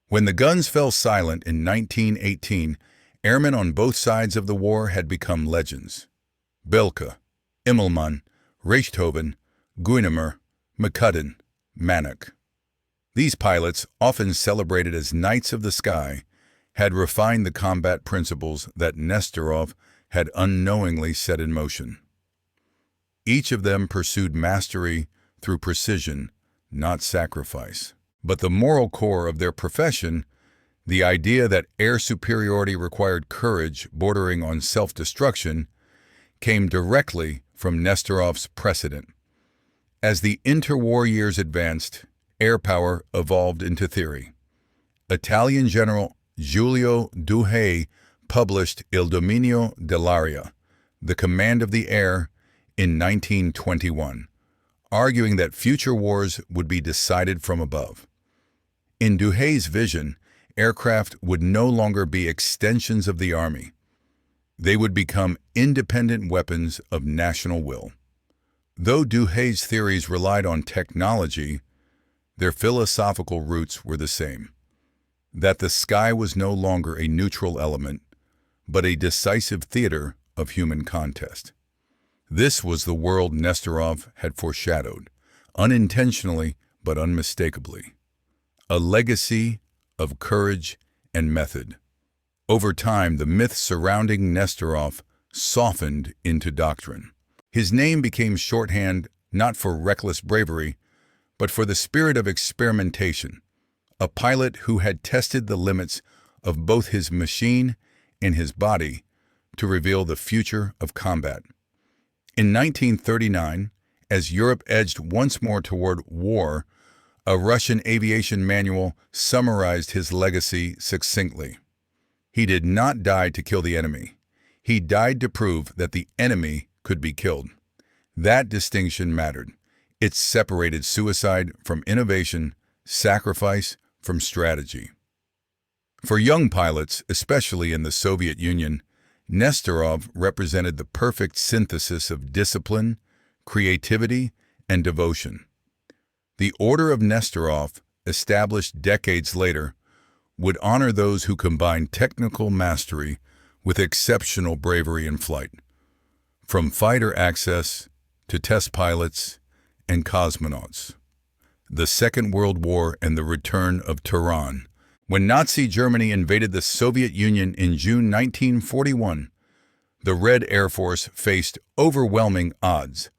When the guns fell silent in 1918, airmen on both sides of the war had become legends. Bilke, Immelmann, Richthofen, Guinemer, McCudden, Manock. These pilots, often celebrated as knights of the sky, had refined the combat principles that Nesterov had unknowingly set in motion. Each of them pursued mastery through precision, not sacrifice. But the moral core of their profession, the idea that air superiority required courage bordering on self-destruction, came directly from Nesterov's precedent. As the interwar years advanced, air power evolved into theory. Italian General Giulio Douhet published Il Dominio dell'Aria, The Command of the Air, in 1921, arguing that future wars would be decided from above. In Douhet's vision, aircraft would no longer be extensions of the army. They would become independent weapons of national will. Though Douhet's theories relied on technology, their philosophical roots were the same: that the sky was no longer a neutral element, but a decisive theater of human contest. This was the world Nesterov had foreshadowed, unintentionally but unmistakably. A legacy of courage and method. Over time, the myth surrounding Nesterov softened into doctrine. His name became shorthand not for reckless bravery, but for the spirit of experimentation, a pilot who had tested the limits of both his machine and his body to reveal the future of combat. In 1939, as Europe edged once more toward war, a Russian aviation manual summarized his legacy succinctly. He did not die to kill the enemy. He died to prove that the enemy could be killed. That distinction mattered. It separated suicide from innovation, sacrifice from strategy. For young pilots, especially in the Soviet Union, Nesterov represented the perfect synthesis of discipline, creativity, and devotion. The Order of Nesterov, established decades later, would honor those who combine technical mastery with exceptional bravery in flight. From fighter access to test pilots and cosmonauts. The Second World War and the return of Tehran. When Nazi Germany invaded the Soviet Union in June 1941, the Red Air Force faced overwhelming odds.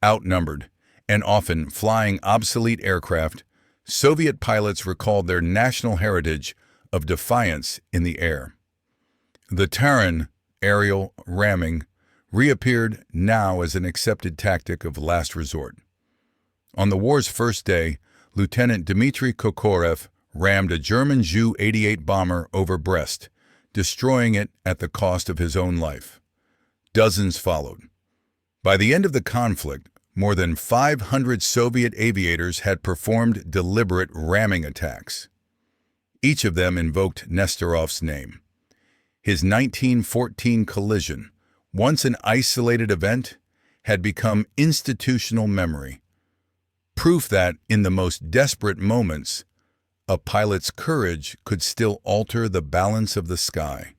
Outnumbered, and often flying obsolete aircraft, Soviet pilots recalled their national heritage of defiance in the air. The Taran aerial ramming reappeared now as an accepted tactic of last resort. On the war's first day, Lieutenant Dmitry Kokorev rammed a German Ju-88 bomber over Brest, destroying it at the cost of his own life. Dozens followed. By the end of the conflict, more than 500 Soviet aviators had performed deliberate ramming attacks. Each of them invoked Nesterov's name. His 1914 collision, once an isolated event, had become institutional memory. Proof that, in the most desperate moments, a pilot's courage could still alter the balance of the sky.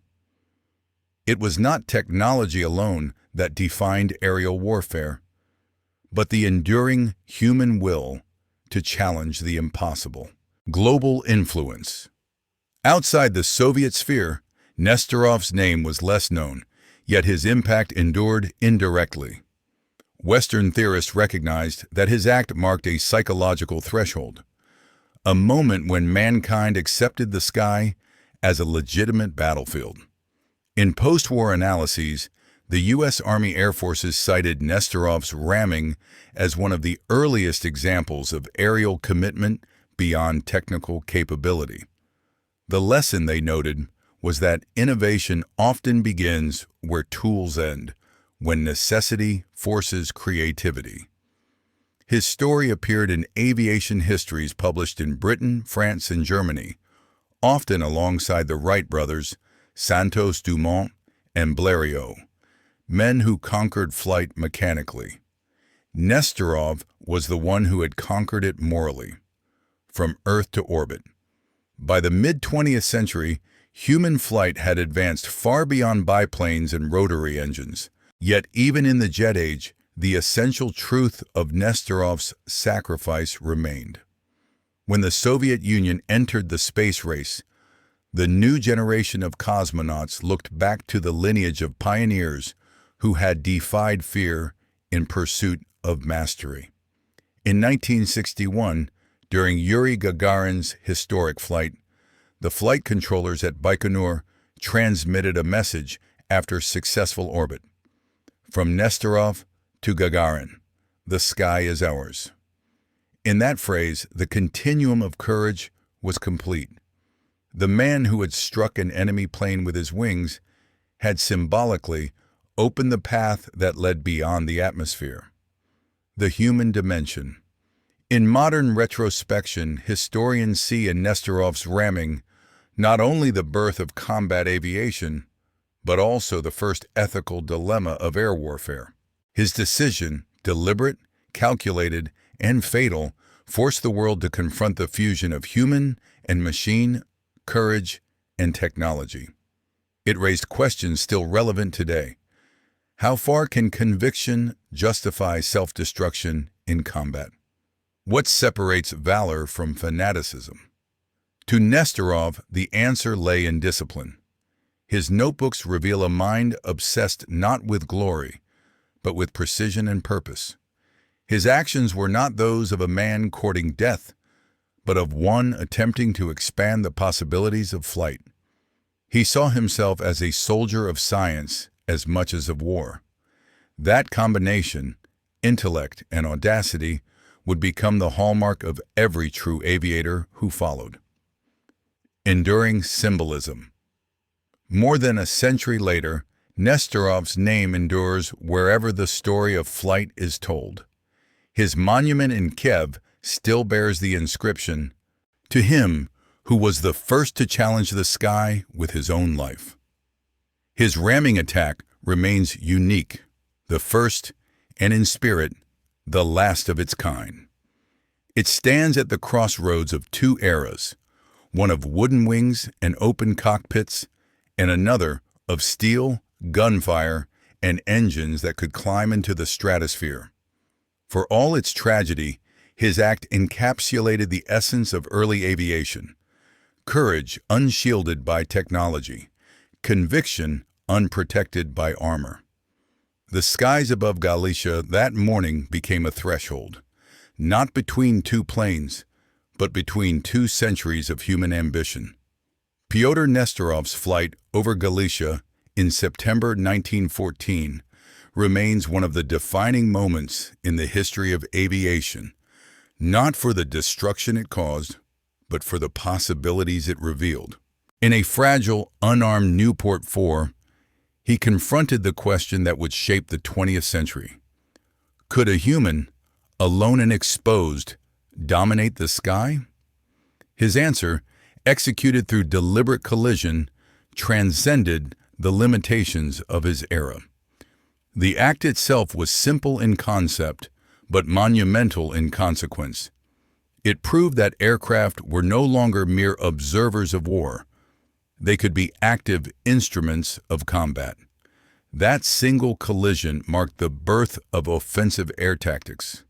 It was not technology alone that defined aerial warfare, but the enduring human will to challenge the impossible. Global influence. Outside the Soviet sphere, Nesterov's name was less known, yet his impact endured indirectly. Western theorists recognized that his act marked a psychological threshold, a moment when mankind accepted the sky as a legitimate battlefield. In post-war analyses, the U.S. Army Air Forces cited Nesterov's ramming as one of the earliest examples of aerial commitment beyond technical capability. The lesson, they noted, was that innovation often begins where tools end, when necessity forces creativity. His story appeared in aviation histories published in Britain, France, and Germany, often alongside the Wright brothers, Santos Dumont and Blériot, men who conquered flight mechanically. Nesterov was the one who had conquered it morally, from Earth to orbit. By the mid-20th century, human flight had advanced far beyond biplanes and rotary engines. Yet even in the jet age, the essential truth of Nesterov's sacrifice remained. When the Soviet Union entered the space race, the new generation of cosmonauts looked back to the lineage of pioneers who had defied fear in pursuit of mastery. In 1961, during Yuri Gagarin's historic flight, the flight controllers at Baikonur transmitted a message after successful orbit. From Nesterov to Gagarin, the sky is ours. In that phrase, the continuum of courage was complete. The man who had struck an enemy plane with his wings had symbolically opened the path that led beyond the atmosphere. The human dimension. In modern retrospection, historians see in Nesterov's ramming not only the birth of combat aviation, but also the first ethical dilemma of air warfare. His decision, deliberate, calculated, and fatal, forced the world to confront the fusion of human and machine, courage, and technology. It raised questions still relevant today. How far can conviction justify self-destruction in combat? What separates valor from fanaticism? To Nesterov, the answer lay in discipline. His notebooks reveal a mind obsessed not with glory, but with precision and purpose. His actions were not those of a man courting death, but of one attempting to expand the possibilities of flight. He saw himself as a soldier of science as much as of war. That combination, intellect and audacity, would become the hallmark of every true aviator who followed. Enduring symbolism. More than a century later, Nesterov's name endures wherever the story of flight is told. His monument in Kiev still bears the inscription, "To him who was the first to challenge the sky with his own life." His ramming attack remains unique, the first, and in spirit, the last of its kind. It stands at the crossroads of two eras, one of wooden wings and open cockpits, and another of steel, gunfire, and engines that could climb into the stratosphere. For all its tragedy, his act encapsulated the essence of early aviation: courage unshielded by technology, conviction unprotected by armor. The skies above Galicia that morning became a threshold, not between two planes, but between 2 centuries of human ambition. Pyotr Nesterov's flight over Galicia in September 1914 remains one of the defining moments in the history of aviation, not for the destruction it caused, but for the possibilities it revealed. In a fragile, unarmed Newport 4, he confronted the question that would shape the 20th century. Could a human, alone and exposed, dominate the sky? His answer, executed through deliberate collision, transcended the limitations of his era. The act itself was simple in concept, but monumental in consequence. It proved that aircraft were no longer mere observers of war. They could be active instruments of combat. That single collision marked the birth of offensive air tactics,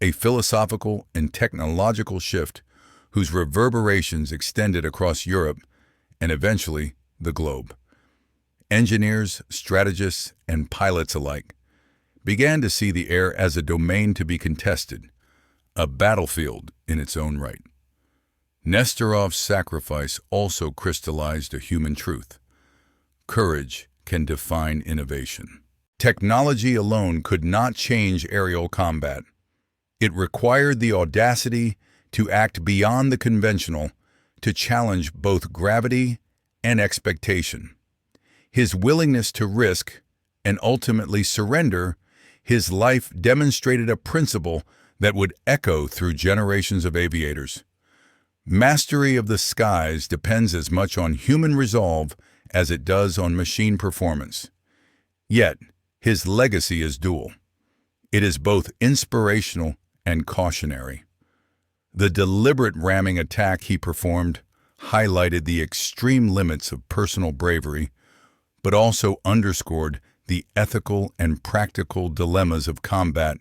a philosophical and technological shift whose reverberations extended across Europe and eventually the globe. Engineers, strategists, and pilots alike began to see the air as a domain to be contested, a battlefield in its own right. Nesterov's sacrifice also crystallized a human truth. Courage can define innovation. Technology alone could not change aerial combat. It required the audacity to act beyond the conventional, to challenge both gravity and expectation. His willingness to risk and ultimately surrender his life demonstrated a principle that would echo through generations of aviators. Mastery of the skies depends as much on human resolve as it does on machine performance. Yet, his legacy is dual. It is both inspirational and cautionary. The deliberate ramming attack he performed highlighted the extreme limits of personal bravery, but also underscored the ethical and practical dilemmas of combat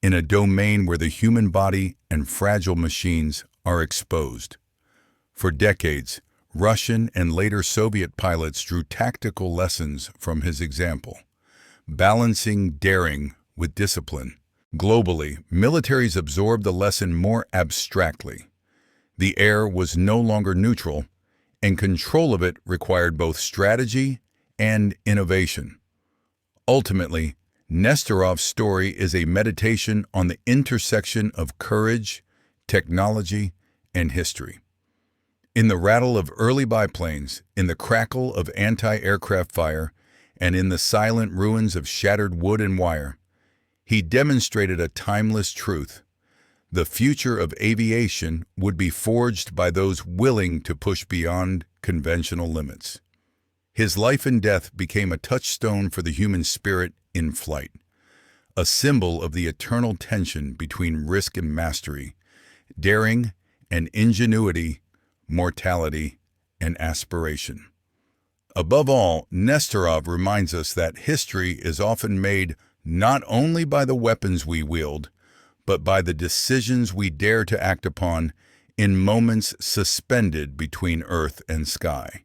in a domain where the human body and fragile machines are exposed. For decades, Russian and later Soviet pilots drew tactical lessons from his example, balancing daring with discipline. Globally, militaries absorbed the lesson more abstractly. The air was no longer neutral, and control of it required both strategy and innovation. Ultimately, Nesterov's story is a meditation on the intersection of courage, technology, and history. In the rattle of early biplanes, in the crackle of anti-aircraft fire, and in the silent ruins of shattered wood and wire, he demonstrated a timeless truth. The future of aviation would be forged by those willing to push beyond conventional limits. His life and death became a touchstone for the human spirit in flight, a symbol of the eternal tension between risk and mastery, daring and ingenuity, mortality and aspiration. Above all, Nesterov reminds us that history is often made not only by the weapons we wield, but by the decisions we dare to act upon in moments suspended between earth and sky.